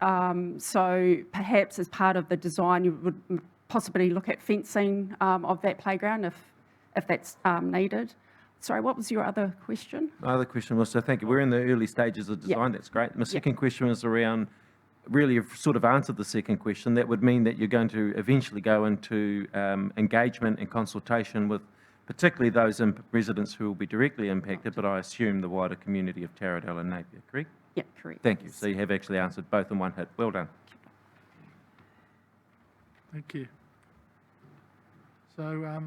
So perhaps as part of the design, you would possibly look at fencing of that playground if that's needed. Sorry, what was your other question? My other question was, so thank you, we're in the early stages of design, that's great. My second question was around, really you've sort of answered the second question, that would mean that you're going to eventually go into engagement and consultation with particularly those residents who will be directly impacted, but I assume the wider community of Taradale and Napier, correct? Yeah, correct. Thank you. So you have actually answered both in one hit. Well done. Thank you. So,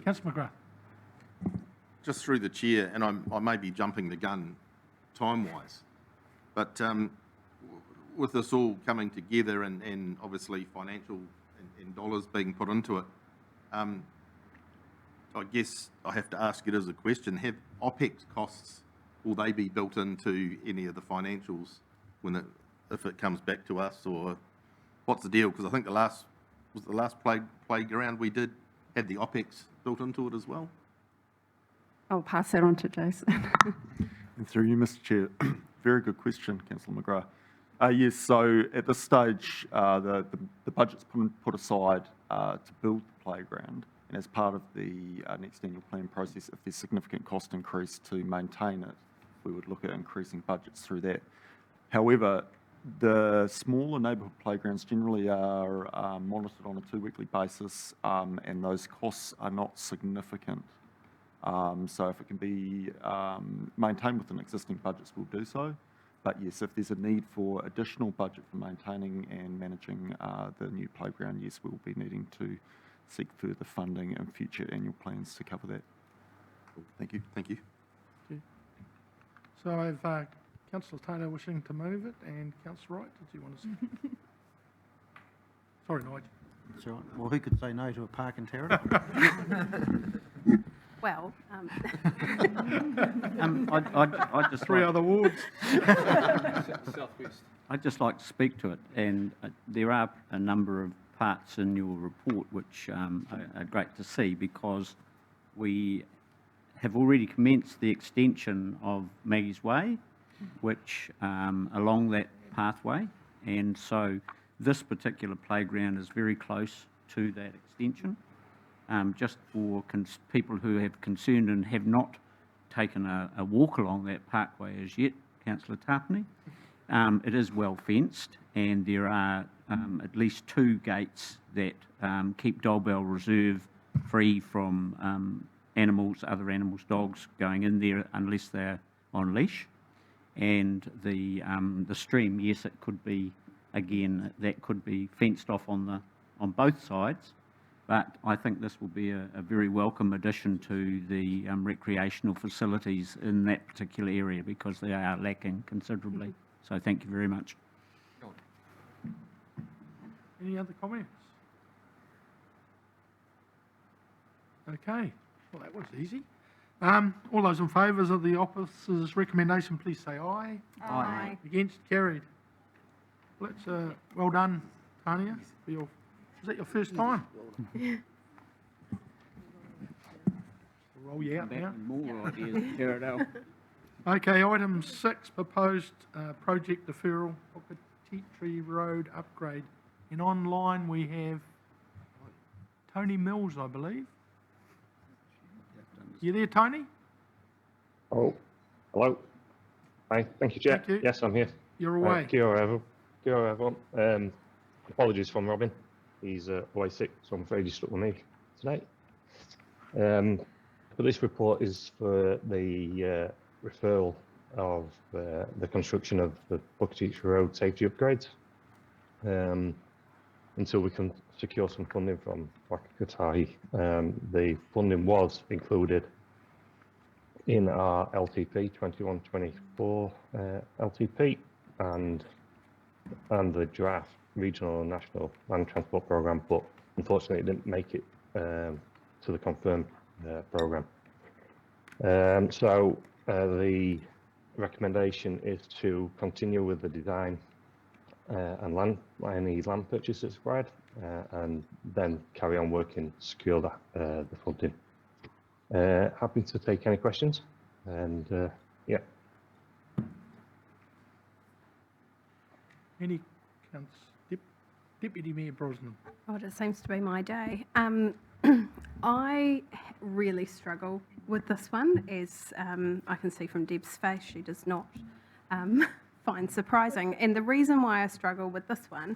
Councillor McGrath. Just through the chair, and I may be jumping the gun time-wise, but with this all coming together and obviously financial and dollars being put into it, I guess I have to ask it as a question, have OPEX costs, will they be built into any of the financials if it comes back to us, or what's the deal? Because I think the last playground we did had the OPEX built into it as well. I'll pass that on to Jason. And through you, Mr. Chair, very good question, Councillor McGrath. Yes, so at this stage, the budget's put aside to build the playground, and as part of the next annual plan process, if there's significant cost increase to maintain it, we would look at increasing budgets through that. However, the smaller neighbourhood playgrounds generally are monitored on a 2-weekly basis, and those costs are not significant. So if it can be maintained within existing budgets, we'll do so. But yes, if there's a need for additional budget for maintaining and managing the new playground, yes, we'll be needing to seek further funding in future annual plans to cover that. Thank you. Thank you. So I have Councillor Taylor wishing to move it, and Councillor Wright, did you want to say? Sorry, Nigel. That's all right. Well, who could say no to a park in Taradale? Well, I'd just Three like, other wards. Southwest. I'd just like to speak to it, and there are a number of parts in your report which are great to see, because we have already commenced the extension of Maggie's Way, which along that pathway, and so this particular playground is very close to that extension. Just for people who have concerned and have not taken a walk along that parkway as yet, Councillor Tapani, it is well fenced, and there are at least 2 gates that keep Dolbell Reserve free from other animals, dogs going in there unless they're on leash. And the stream, yes, it could be, again, that could be fenced off on both sides, but I think this will be a very welcome addition to the recreational facilities in that particular area, because they are lacking considerably. So thank you very much. Any other comments? Okay, well, that was easy. All those in favour of the officer's recommendation, please say aye. Aye. Against, carried. Well, that's, well done, Tania. Is that your first time? We'll roll you out now. More ideas, Jared L. Okay, item 6, proposed project deferral, Petrie Road upgrade. And online we have Tony Mills, I believe. You there, Tony? Oh, hello. Hi, thank you, Chair. Thank you. Yes, I'm here. You're away. Kia ora, everyone. Apologies from Robin. He's away sick, so I'm afraid he's stuck with me tonight. But this report is for the referral of the construction of the Petrie Road safety upgrades until we can secure some funding from Wakatahi. The funding was included in our LTP 21-24 LTP and the draft regional and national land transport programme, but unfortunately it didn't make it to the confirmed programme. So the recommendation is to continue with the design and any land purchases required, and then carry on working to secure that, the funding. Happy to take any questions, and yeah. Any Deputy Mayor Brosnan? God, it seems to be my day. I really struggle with this one, as I can see from Deb's face, she does not find surprising. And the reason why I struggle with this one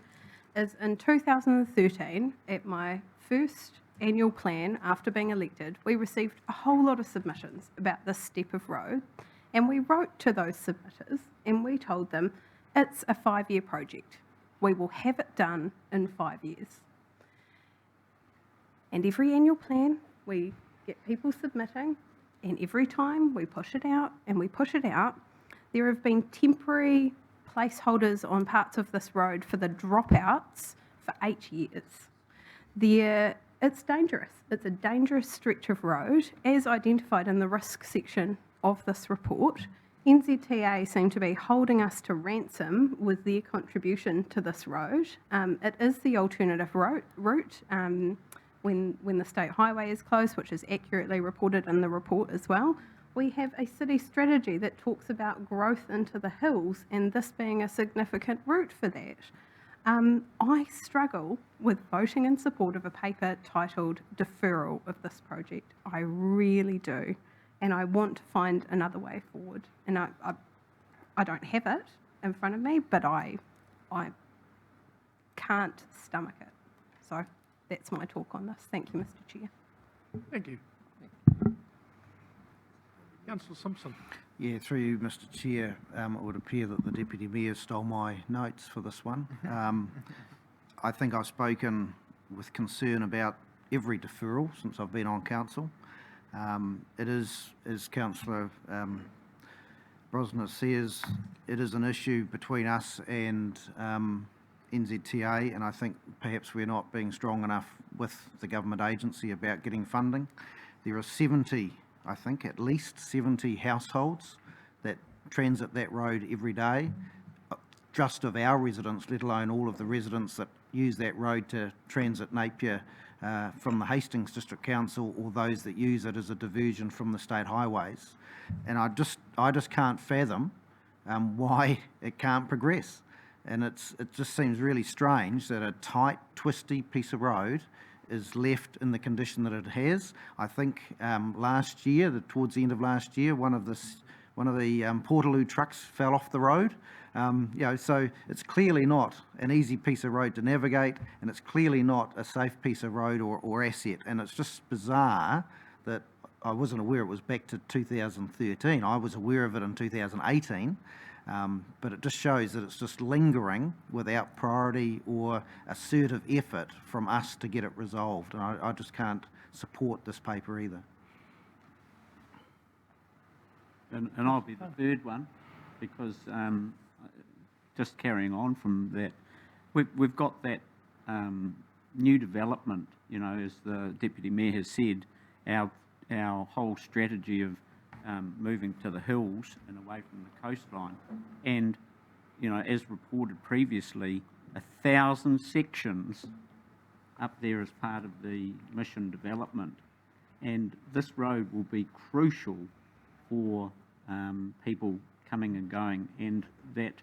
is in 2013, at my first annual plan after being elected, we received a whole lot of submissions about this step of road, and we wrote to those submitters and we told them it's a 5-year project. We will have it done in 5 years. And every annual plan, we get people submitting, and every time we push it out and we push it out, there have been temporary placeholders on parts of this road for the dropouts for 8 years. It's dangerous. It's a dangerous stretch of road, as identified in the risk section of this report. NZTA seem to be holding us to ransom with their contribution to this road. It is the alternative route when the state highway is closed, which is accurately reported in the report as well. We have a city strategy that talks about growth into the hills, and this being a significant route for that. I struggle with voting in support of a paper titled deferral of this project. I really do. And I want to find another way forward. And I don't have it in front of me, but I can't stomach it. So that's my talk on this. Thank you, Mr. Chair. Thank you. Councillor Simpson. Yeah, through you, Mr. Chair, it would appear that the Deputy Mayor stole my notes for this one. I think I've spoken with concern about every deferral since I've been on council. It is, as Councillor Brosnan says, it is an issue between us and NZTA, and I think perhaps we're not being strong enough with the government agency about getting funding. There are 70, I think, at least 70 households that transit that road every day, just of our residents, let alone all of the residents that use that road to transit Napier from the Hastings District Council, or those that use it as a diversion from the state highways. And I just can't fathom why it can't progress. And it just seems really strange that a tight, twisty piece of road is left in the condition that it has. I think last year, towards the end of last year, one of the Portaloo trucks fell off the road. So it's clearly not an easy piece of road to navigate, and it's clearly not a safe piece of road or asset. And it's just bizarre that I wasn't aware it was back to 2013. I was aware of it in 2018. But it just shows that it's just lingering without priority or assertive effort from us to get it resolved. And I just can't support this paper either. And I'll be the third one, because just carrying on from that, we've got that new development, as the Deputy Mayor has said, our whole strategy of moving to the hills and away from the coastline. And, as reported previously, 1,000 sections up there as part of the mission development. And this road will be crucial for people coming and going. And that,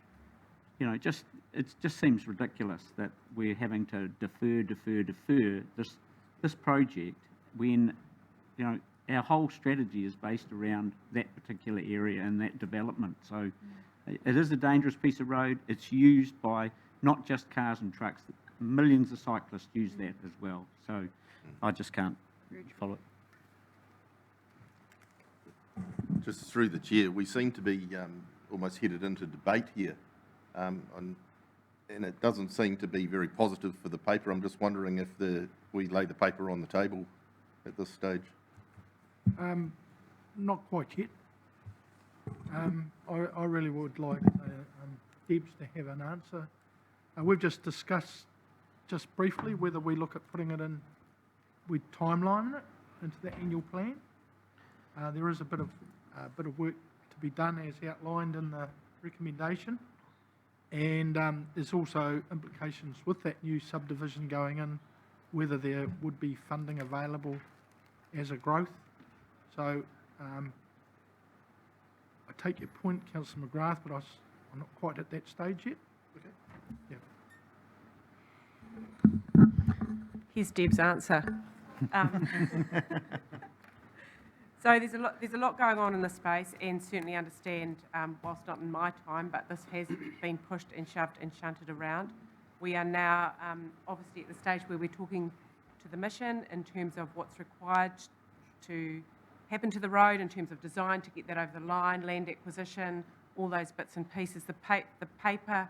it just seems ridiculous that we're having to defer this project when, our whole strategy is based around that particular area and that development. So it is a dangerous piece of road. It's used by not just cars and trucks. Millions of cyclists use that as well. So I just can't follow it. Just through the chair, we seem to be almost headed into debate here, and it doesn't seem to be very positive for the paper. I'm just wondering if we lay the paper on the table at this stage. Not quite yet. I really would like Debs to have an answer. We've just discussed, just briefly, whether we look at putting it in, we timeline it into the annual plan. There is a bit of work to be done as outlined in the recommendation, and there's also implications with that new subdivision going in, whether there would be funding available as a growth. So I take your point, Councillor McGrath, but I'm not quite at that stage yet. Okay. Yeah. Here's Deb's answer. So there's a lot going on in this space, and certainly understand, whilst not in my time, but this has been pushed and shoved and shunted around. We are now obviously at the stage where we're talking to the mission in terms of what's required to happen to the road in terms of design to get that over the line, land acquisition, all those bits and pieces. The paper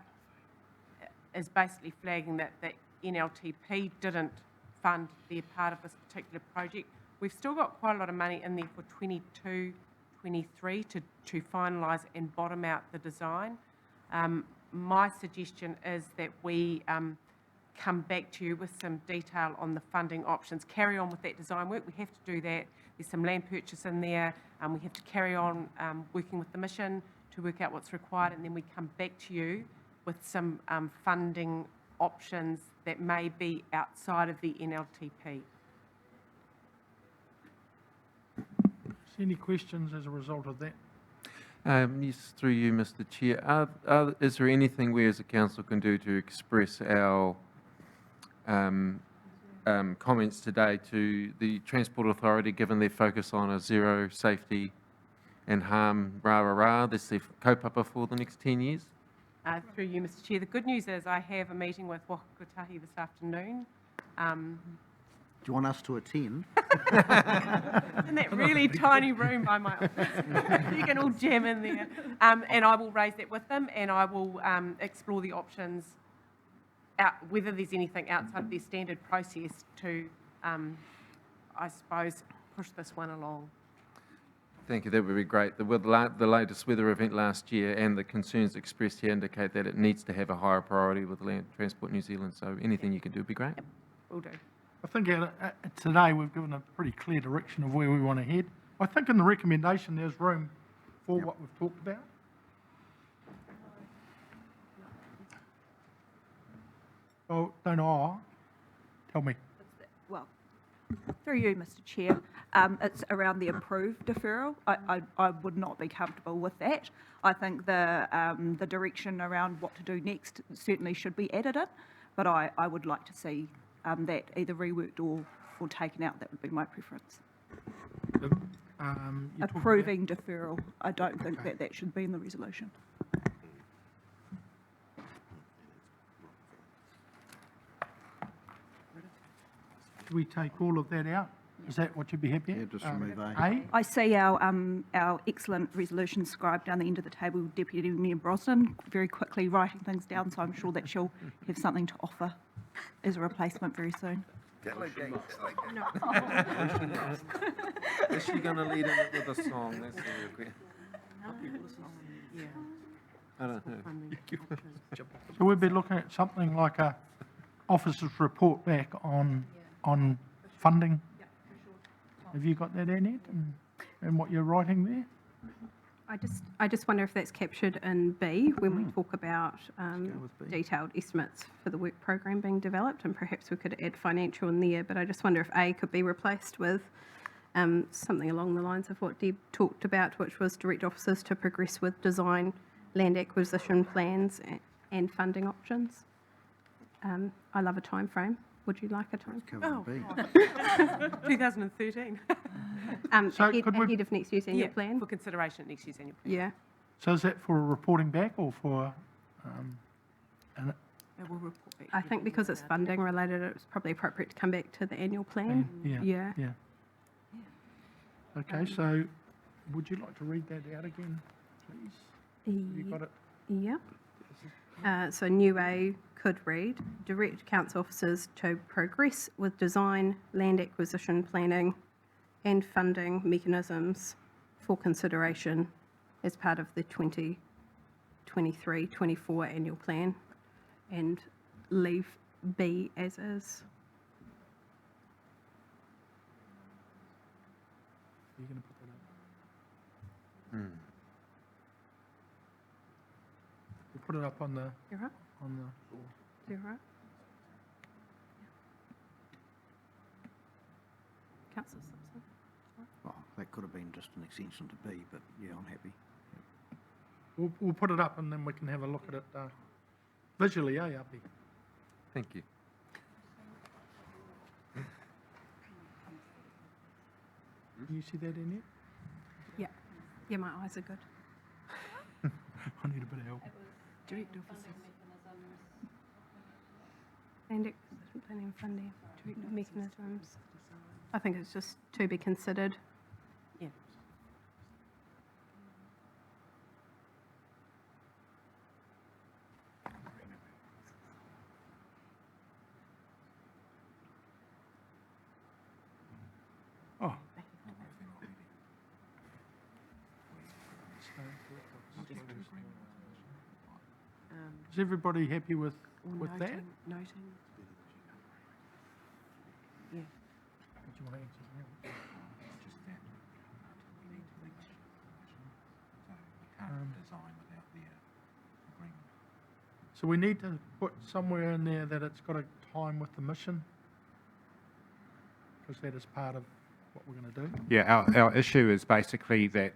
is basically flagging that the NLTP didn't fund their part of this particular project. We've still got quite a lot of money in there for 22, 23 to finalise and bottom out the design. My suggestion is that we come back to you with some detail on the funding options, carry on with that design work. We have to do that. There's some land purchase in there. We have to carry on working with the mission to work out what's required, and then we come back to you with some funding options that may be outside of the NLTP. Any questions as a result of that? Yes, through you, Mr. Chair. Is there anything we as a council can do to express our comments today to the Transport Authority, given their focus on a zero safety and harm that's their kaupapa for the next 10 years? Through you, Mr. Chair. The good news is I have a meeting with Whakatahi this afternoon. Do you want us to attend? In that really tiny room by my office. You can all jam in there. And I will raise that with them, and I will explore the options, whether there's anything outside of their standard process to, I suppose, push this one along. Thank you, that would be great. The latest weather event last year and the concerns expressed here indicate that it needs to have a higher priority with Land Transport New Zealand, so anything you can do would be great. Will do. I think today we've given a pretty clear direction of where we want to head. I think in the recommendation, there's room for what we've talked about. Oh, don't know. Tell me. Well, through you, Mr. Chair, it's around the approved deferral. I would not be comfortable with that. I think the direction around what to do next certainly should be added in, but I would like to see that either reworked or taken out. That would be my preference. You talked Approving deferral, I don't think that should be in the resolution. Do we take all of that out? Is that what you'd be happy at? Yeah, just remove A. A? I see our excellent resolution scribed down the end of the table, Deputy Mayor Brosnan, very quickly writing things down, so I'm sure that she'll have something to offer as a replacement very soon. Is she going to lead in with a song? That's the regret. I don't know. So we'd be looking at something like a officer's report back on funding. Have you got that, Annette, and what you're writing there? I just wonder if that's captured in B when we talk about with B. detailed estimates for the work program being developed, and perhaps we could add financial in there, but I just wonder if A could be replaced with something along the lines of what Deb talked about, which was direct officers to progress with design, land acquisition plans and funding options. I love a time frame. Would you like a time? Cover B. 2013. So ahead could we- of next year's annual plan? For consideration at next year's annual plan. Yeah. So is that for reporting back or for, It will report back. I think because it's funding related, it's probably appropriate to come back to the annual plan. yeah. Okay, so would you like to read that out again, please? Have you got it? Yep. So new A could read, direct council officers to progress with design, land acquisition planning and funding mechanisms for consideration as part of the 2023-24 annual plan, and leave B as is. Are you going to put that up? We'll put it up on the, You're right. You're right. Councillor Simpson. Well, that could have been just an extension to B, but yeah, I'm happy. We'll put it up and then we can have a look at it visually, Uppy? Thank you. Can you see that in it? Yeah. Yeah, my eyes are good. I need a bit of help. Direct officers. Land acquisition planning and funding, direct mechanisms. I think it's just to be considered. Yeah. Oh. Is everybody happy with that? Noting. Yeah. So we need to put somewhere in there that it's got a time with the mission, because that is part of what we're going to do. Yeah, our issue is basically that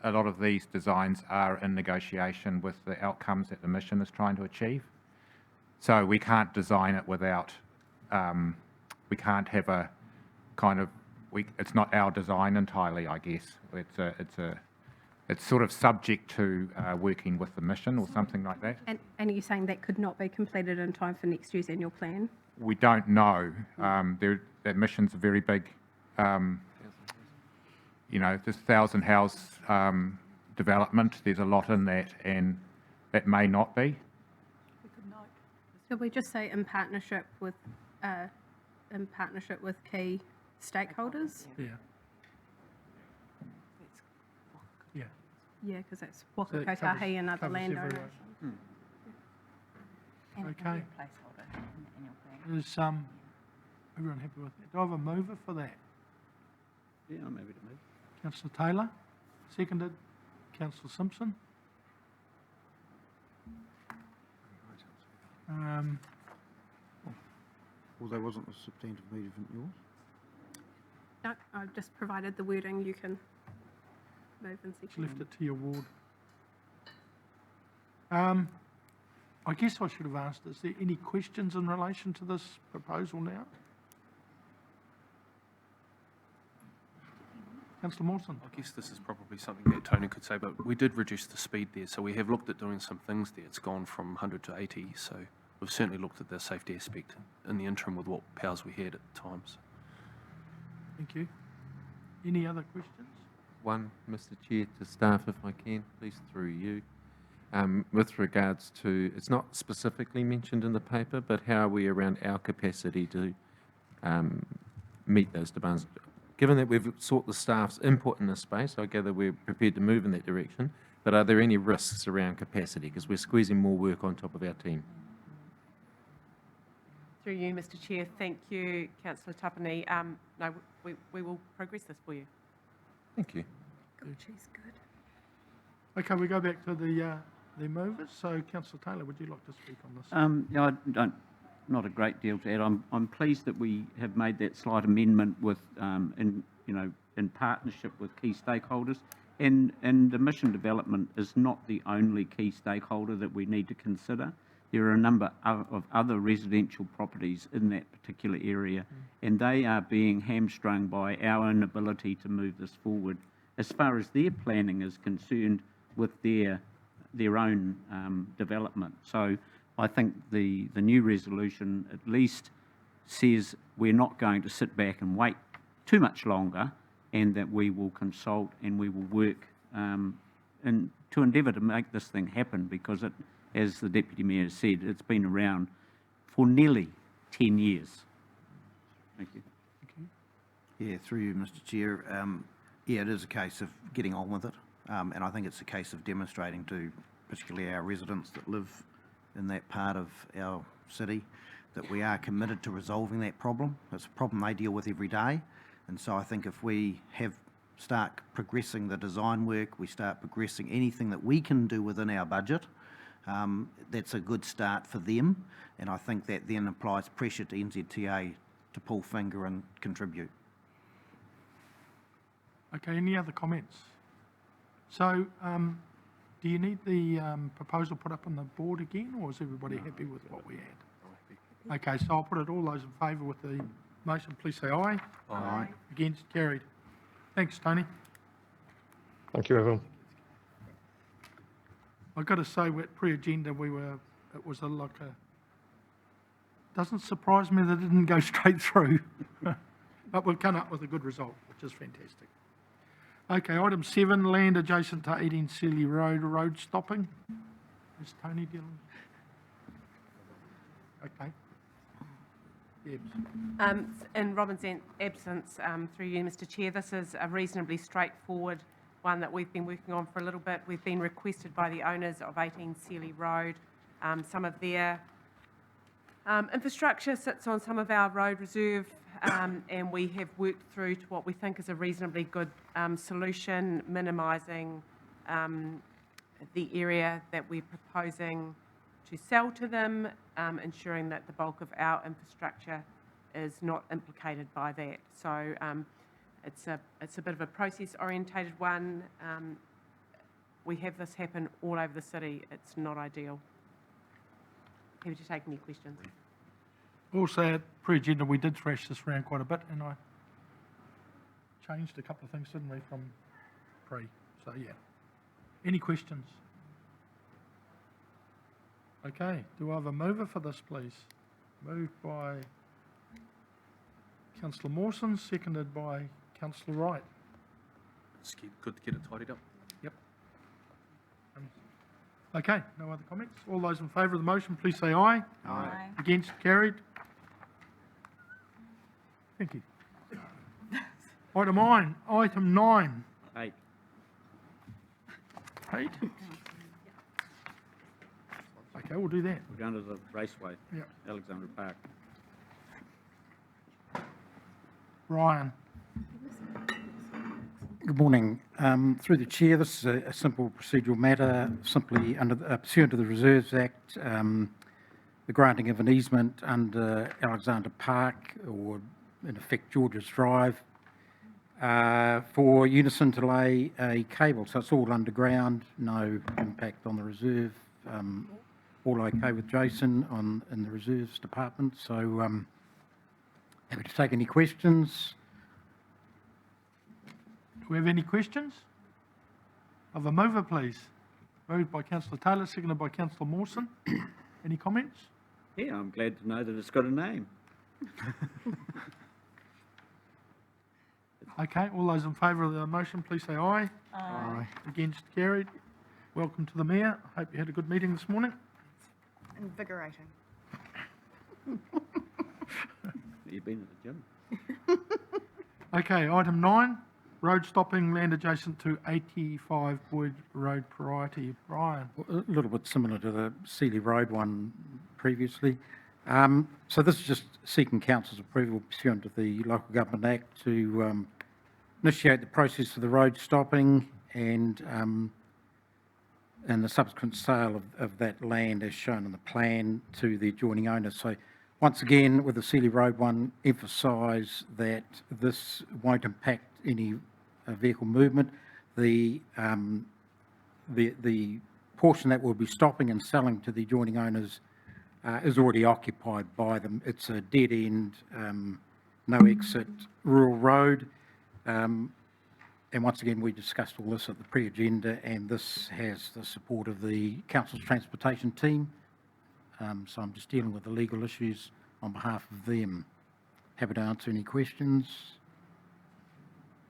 a lot of these designs are in negotiation with the outcomes that the mission is trying to achieve. So we can't design it without, we can't have a kind of, it's not our design entirely, I guess. It's sort of subject to working with the mission or something like that. And are you saying that could not be completed in time for next year's annual plan? We don't know. That mission's a very big, you know, this 1,000 house development, there's a lot in that, and that may not be. Could we just say in partnership with key stakeholders? Yeah. Yeah. Yeah, because that's So it Waka covers- Kotahi and other covers landowners. everyone. And it can Okay. be a placeholder in the annual plan. Is everyone happy with that? Do I have a mover for that? Yeah, I'm happy to move. Councillor Taylor, seconded. Councillor Simpson. Although wasn't a substantive movement yours? No, I've just provided the wording. You can move and Just second. left it to your ward. I guess I should have asked, is there any questions in relation to this proposal now? Councillor Mawson. I guess this is probably something that Tony could say, but we did reduce the speed there, so we have looked at doing some things there. It's gone from 100 to 80, so we've certainly looked at the safety aspect in the interim with what powers we had at the times. Thank you. Any other questions? One, Mr. Chair, to staff, if I can, please, through you. With regards to, it's not specifically mentioned in the paper, but how are we around our capacity to meet those demands? Given that we've sought the staff's input in this space, I gather we're prepared to move in that direction, but are there any risks around capacity? Because we're squeezing more work on top of our team. Through you, Mr. Chair. Thank you, Councillor Tapani. No, we will progress this for you. Thank you. Good, she's good. Okay, we go back to the movers. So, Councillor Taylor, would you like to speak on this? Yeah, I don't, not a great deal to add. I'm pleased that we have made that slight amendment with, in partnership with key stakeholders. And the mission development is not the only key stakeholder that we need to consider. There are a number of other residential properties in that particular area, and they are being hamstrung by our inability to move this forward as far as their planning is concerned with their own development. So I think the new resolution at least says we're not going to sit back and wait too much longer, and that we will consult and we will work to endeavour to make this thing happen, because it, as the Deputy Mayor said, it's been around for nearly 10 years. Thank you. Yeah, through you, Mr. Chair. Yeah, it is a case of getting on with it, and I think it's a case of demonstrating to particularly our residents that live in that part of our city that we are committed to resolving that problem. It's a problem they deal with every day, and so I think if we start progressing the design work, we start progressing anything that we can do within our budget, that's a good start for them, and I think that then applies pressure to NZTA to pull finger and contribute. Okay, any other comments? So, do you need the proposal put up on the board again, or is everybody happy with what we had? Okay, so I'll put it, all those in favour with the motion, please say aye. Aye. Against, carried. Thanks, Tony. Thank you, everyone. I've got to say, at pre-agenda, it was doesn't surprise me that it didn't go straight through. But we've come up with a good result, which is fantastic. Okay, item 7, land adjacent to 18 Sealy road stopping. Is Tony dealing? Okay. In Robin's absence, through you, Mr. Chair, this is a reasonably straightforward one that we've been working on for a little bit. We've been requested by the owners of 18 Sealy Road. Some of their infrastructure sits on some of our road reserve, and we have worked through to what we think is a reasonably good solution, minimising the area that we're proposing to sell to them, ensuring that the bulk of our infrastructure is not implicated by that. So it's a bit of a process-orientated one. We have this happen all over the city. It's not ideal. Happy to take any questions. Also, at pre-agenda, we did thrash this around quite a bit, and I changed a couple of things, didn't we, from pre? So, yeah. Any questions? Okay, do I have a mover for this, please? Moved by Councillor Mawson, seconded by Councillor Wright. It's good to get it tidied up. Yep. Okay, no other comments? All those in favour of the motion, please say aye. Aye. Against, carried. Thank you. Item 9. 8. 8? Okay, we'll do that. We're going to the raceway, Yep. Alexandra Park. Ryan. Good morning. Through the chair, this is a simple procedural matter, simply under pursuant to the Reserves Act, the granting of an easement under Alexander Park, or in effect George's Drive, for Unison to lay a cable. So it's all underground, no impact on the reserve. All okay with Jason in the Reserves Department. So happy to take any questions. Do we have any questions? Of a mover, please. Moved by Councillor Taylor, seconded by Councillor Mawson. Any comments? Yeah, I'm glad to know that it's got a name. Okay, all those in favour of the motion, please say aye. Aye. Against, carried. Welcome to the Mayor. I hope you had a good meeting this morning. Invigorating. You've been at the gym. Okay, item 9, road stopping land adjacent to 85 Boyd Road priority. Brian. A little bit similar to the Seeley Road one previously. So this is just seeking council's approval pursuant to the Local Government Act to initiate the process for the road stopping and the subsequent sale of that land as shown in the plan to the adjoining owners. So once again, with the Seeley Road one, emphasise that this won't impact any vehicle movement. The portion that we'll be stopping and selling to the adjoining owners is already occupied by them. It's a dead end, no exit rural road. And once again, we discussed all this at the pre-agenda, and this has the support of the Council's Transportation team. So I'm just dealing with the legal issues on behalf of them. Happy to answer any questions.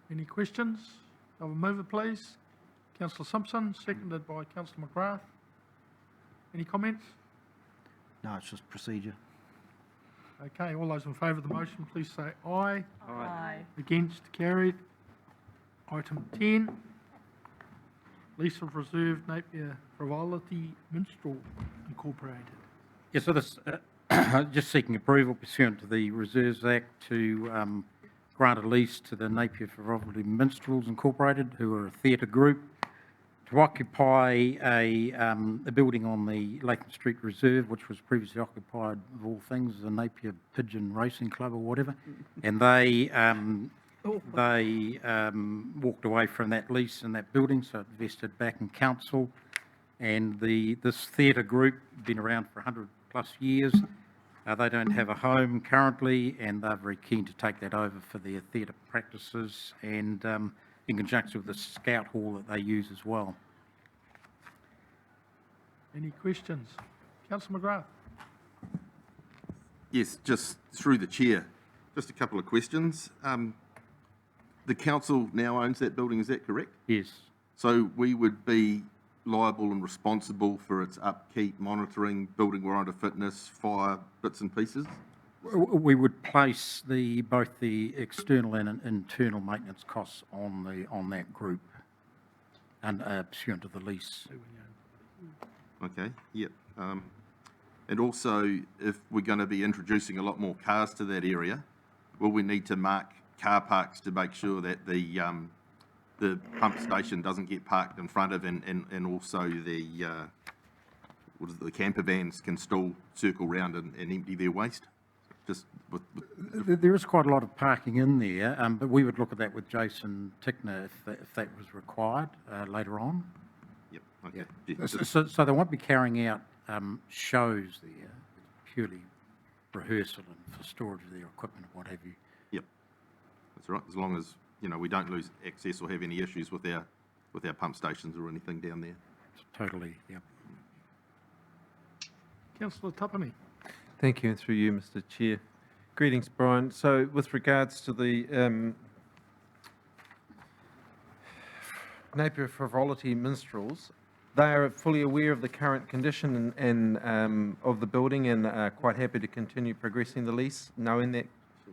Any questions? Of a mover, please. Councillor Simpson, seconded by Councillor McGrath. Any comments? No, it's just procedure. Okay, all those in favour of the motion, please say aye. Aye. Against, carried. Item 10, lease of reserved Napier Frivolity Minstrel Incorporated. Yeah, so this, just seeking approval pursuant to the Reserves Act to grant a lease to the Napier Frivolity Minstrels Incorporated, who are a theatre group, to occupy a building on the Latham Street Reserve, which was previously occupied, of all things, the Napier Pigeon Racing Club or whatever. And they walked away from that lease in that building, so it vested back in council. And this theatre group, been around for 100 plus years. They don't have a home currently, and they're very keen to take that over for their theatre practices and in conjunction with the Scout Hall that they use as well. Any questions? Councillor McGrath. Yes, just through the chair, just a couple of questions. The council now owns that building, is that correct? Yes. So we would be liable and responsible for its upkeep, monitoring, building warrant of fitness, fire, bits and pieces? We would place both the external and internal maintenance costs on that group and pursuant to the lease. Okay, yep. And also, if we're going to be introducing a lot more cars to that area, will we need to mark car parks to make sure that the pump station doesn't get parked in front of, and also the camper vans can still circle round and empty their waste? Just There is quite a lot of parking in there, but we would look at that with Jason Tickner if that was required later on. Yep, okay. Yeah. So they won't be carrying out shows there, it's purely rehearsal and for storage of their equipment, what have you. Yep, that's right, as long as, we don't lose access or have any issues with our pump stations or anything down there. Totally, yep. Councillor Tapani. Thank you, and through you, Mr. Chair. Greetings, Brian. So with regards to the Napier Frivolity Minstrels, they are fully aware of the current condition and of the building, and are quite happy to continue progressing the lease, knowing that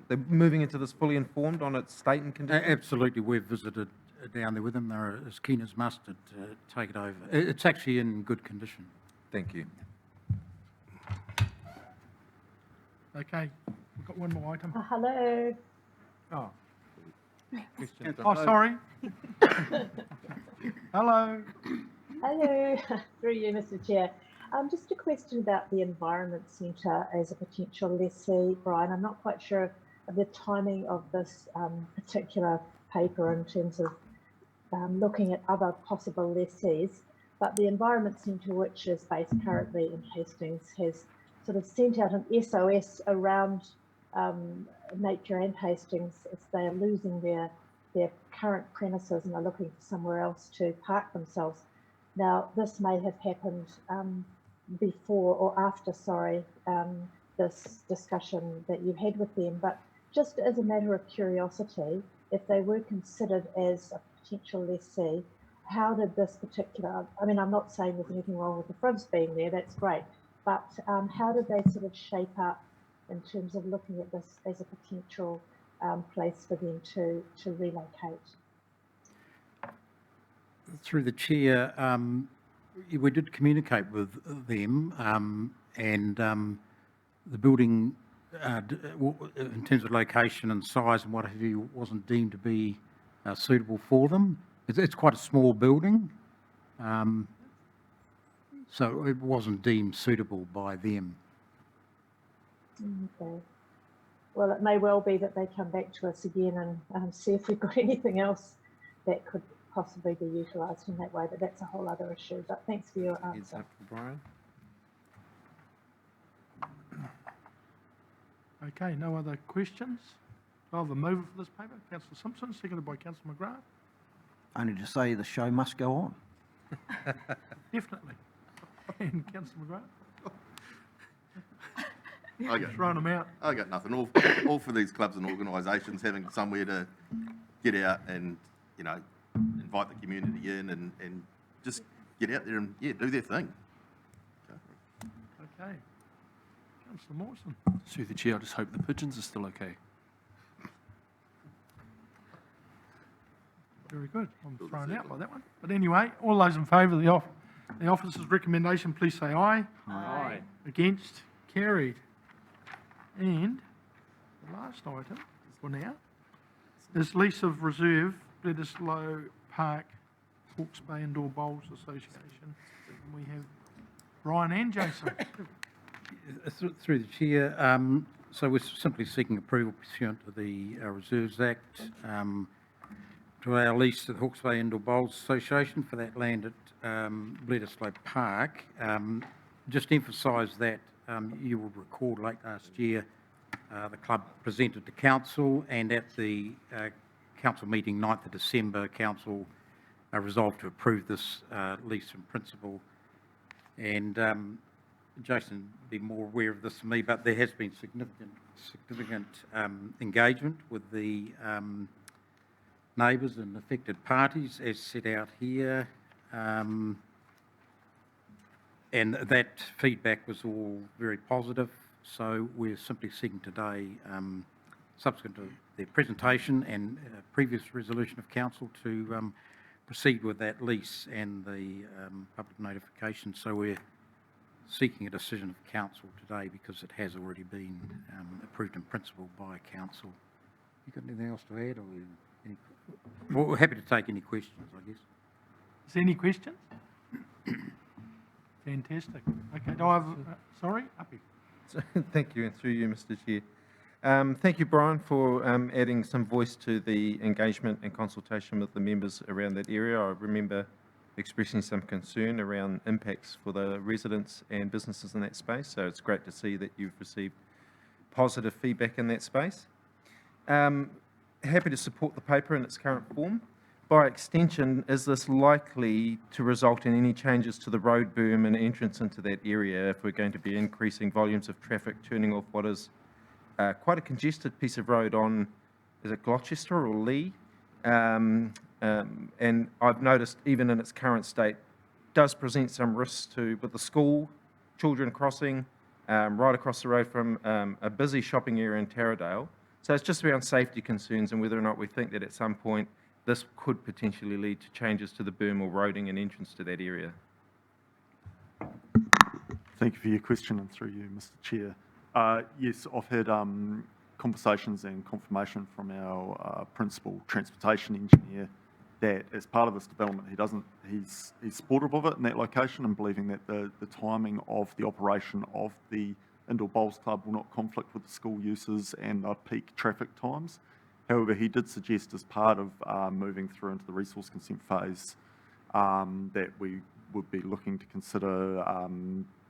they're moving into this fully informed on its state and condition? Absolutely. We've visited down there with them. They're as keen as mustard to take it over. It's actually in good condition. Thank you. Okay, we've got one more item. Hello. Oh. Oh, sorry. Hello. Hello, through you, Mr. Chair. Just a question about the Environment Centre as a potential lessee, Brian. I'm not quite sure of the timing of this particular paper in terms of looking at other possible lessees, but the Environment Centre, which is based currently in Hastings, has sort of sent out an SOS around Napier and Hastings as they are losing their current premises and are looking for somewhere else to park themselves. Now, this may have happened before or after, this discussion that you had with them, but just as a matter of curiosity, if they were considered as a potential lessee, how did this particular, I mean, I'm not saying there's anything wrong with the fronts being there, that's great, but how did they sort of shape up in terms of looking at this as a potential place for them to relocate? Through the chair, we did communicate with them, and the building, in terms of location and size and what have you, wasn't deemed to be suitable for them. It's quite a small building, so it wasn't deemed suitable by them. Okay. Well, it may well be that they come back to us again and see if we've got anything else that could possibly be utilised in that way, but that's a whole other issue. But thanks for your answer. Brian. Okay, no other questions? I'll have a mover for this paper. Councillor Simpson, seconded by Councillor McGrath. Only to say the show must go on. Definitely. And Councillor McGrath? Throwing them out. I got nothing. All for these clubs and organisations having somewhere to get out and, you know, invite the community in and just get out there and, do their thing. Okay. Councillor Mawson. Through the chair, I just hope the pigeons are still okay. Very good. I'm thrown out by that one. But anyway, all those in favour of the officer's recommendation, please say aye. Aye. Against? Carried. And the last item for now is lease of reserve, Bledisloe Park, Hawke's Bay Indoor Bowls Association. And we have Brian and Jason. Through the chair, so we're simply seeking approval pursuant to the Reserves Act to our lease to the Hawke's Bay Indoor Bowls Association for that land at Bledisloe Park. Just emphasise that you will recall late last year the club presented to council, and at the council meeting 9th of December, council resolved to approve this lease in principle. And Jason would be more aware of this than me, but there has been significant engagement with the neighbours and affected parties, as set out here. And that feedback was all very positive. So we're simply seeking today, subsequent to their presentation and previous resolution of council, to proceed with that lease and the public notification. So we're seeking a decision of council today because it has already been approved in principle by council. You got anything else to add? Or any, well, we're happy to take any questions, I guess. Is there any questions? Fantastic. Okay, do I have, sorry, Uppy. Thank you, and through you, Mr. Chair. Thank you, Brian, for adding some voice to the engagement and consultation with the members around that area. I remember expressing some concern around impacts for the residents and businesses in that space, so it's great to see that you've received positive feedback in that space. Happy to support the paper in its current form. By extension, is this likely to result in any changes to the road berm and entrance into that area if we're going to be increasing volumes of traffic turning off what is quite a congested piece of road on, is it Gloucester or Lee? And I've noticed even in its current state does present some risks with the school, children crossing right across the road from a busy shopping area in Taradale. So it's just around safety concerns and whether or not we think that at some point this could potentially lead to changes to the berm or roading and entrance to that area. Thank you for your question, and through you, Mr. Chair. Yes, I've had conversations and confirmation from our principal transportation engineer that as part of this development, he's supportive of it in that location and believing that the timing of the operation of the indoor bowls club will not conflict with the school uses and the peak traffic times. However, he did suggest as part of moving through into the resource consent phase that we would be looking to consider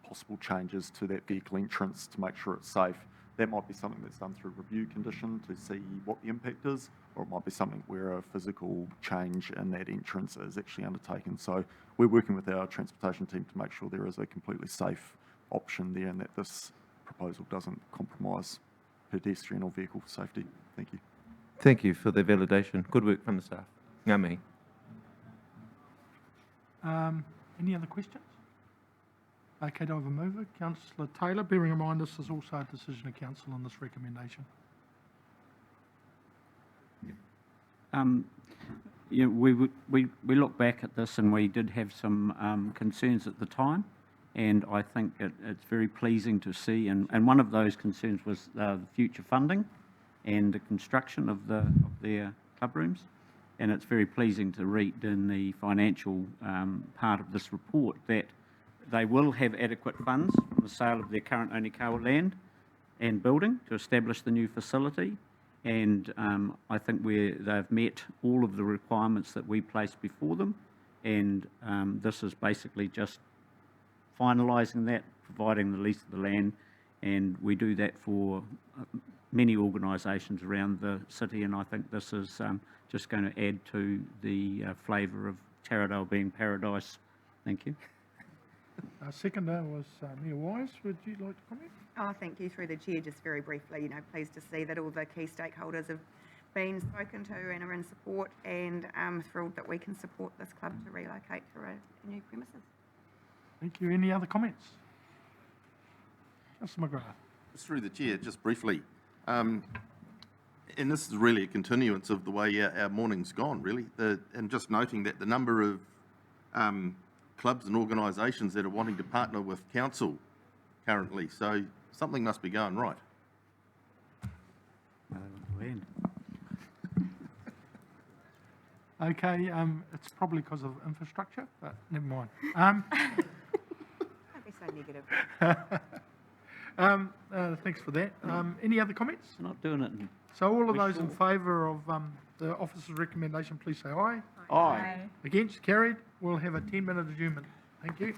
possible changes to that vehicle entrance to make sure it's safe. That might be something that's done through review condition to see what the impact is, or it might be something where a physical change in that entrance is actually undertaken. So we're working with our transportation team to make sure there is a completely safe option there and that this proposal doesn't compromise pedestrian or vehicle safety. Thank you. Thank you for the validation. Good work from the staff. Ngā mihi. Any other questions? Okay, do I have a mover? Councillor Taylor, bearing in mind this is also a decision of council on this recommendation. Yeah, we look back at this and we did have some concerns at the time, and I think it's very pleasing to see, and one of those concerns was the future funding and the construction of their club rooms, and it's very pleasing to read in the financial part of this report that they will have adequate funds from the sale of their current Onikawa land and building to establish the new facility. And I think they've met all of the requirements that we placed before them. And this is basically just finalising that, providing the lease of the land. And we do that for many organisations around the city. And I think this is just going to add to the flavour of Taradale being paradise. Thank you. Seconder was Mayor Wise. Would you like to comment? Oh, thank you. Through the chair, just very briefly, pleased to see that all the key stakeholders have been spoken to and are in support, and thrilled that we can support this club to relocate for a new premises. Thank you. Any other comments? Councillor McGrath. Just through the chair, just briefly, and this is really a continuance of the way our morning's gone, really, and just noting that the number of clubs and organisations that are wanting to partner with council currently, so something must be going right. Okay, it's probably because of infrastructure, but never mind. Don't be so negative. Thanks for that. Any other comments? Not doing it. So all of those in favour of the officer's recommendation, please say aye. Aye. Against, carried. We'll have a 10-minute adjournment. Thank you.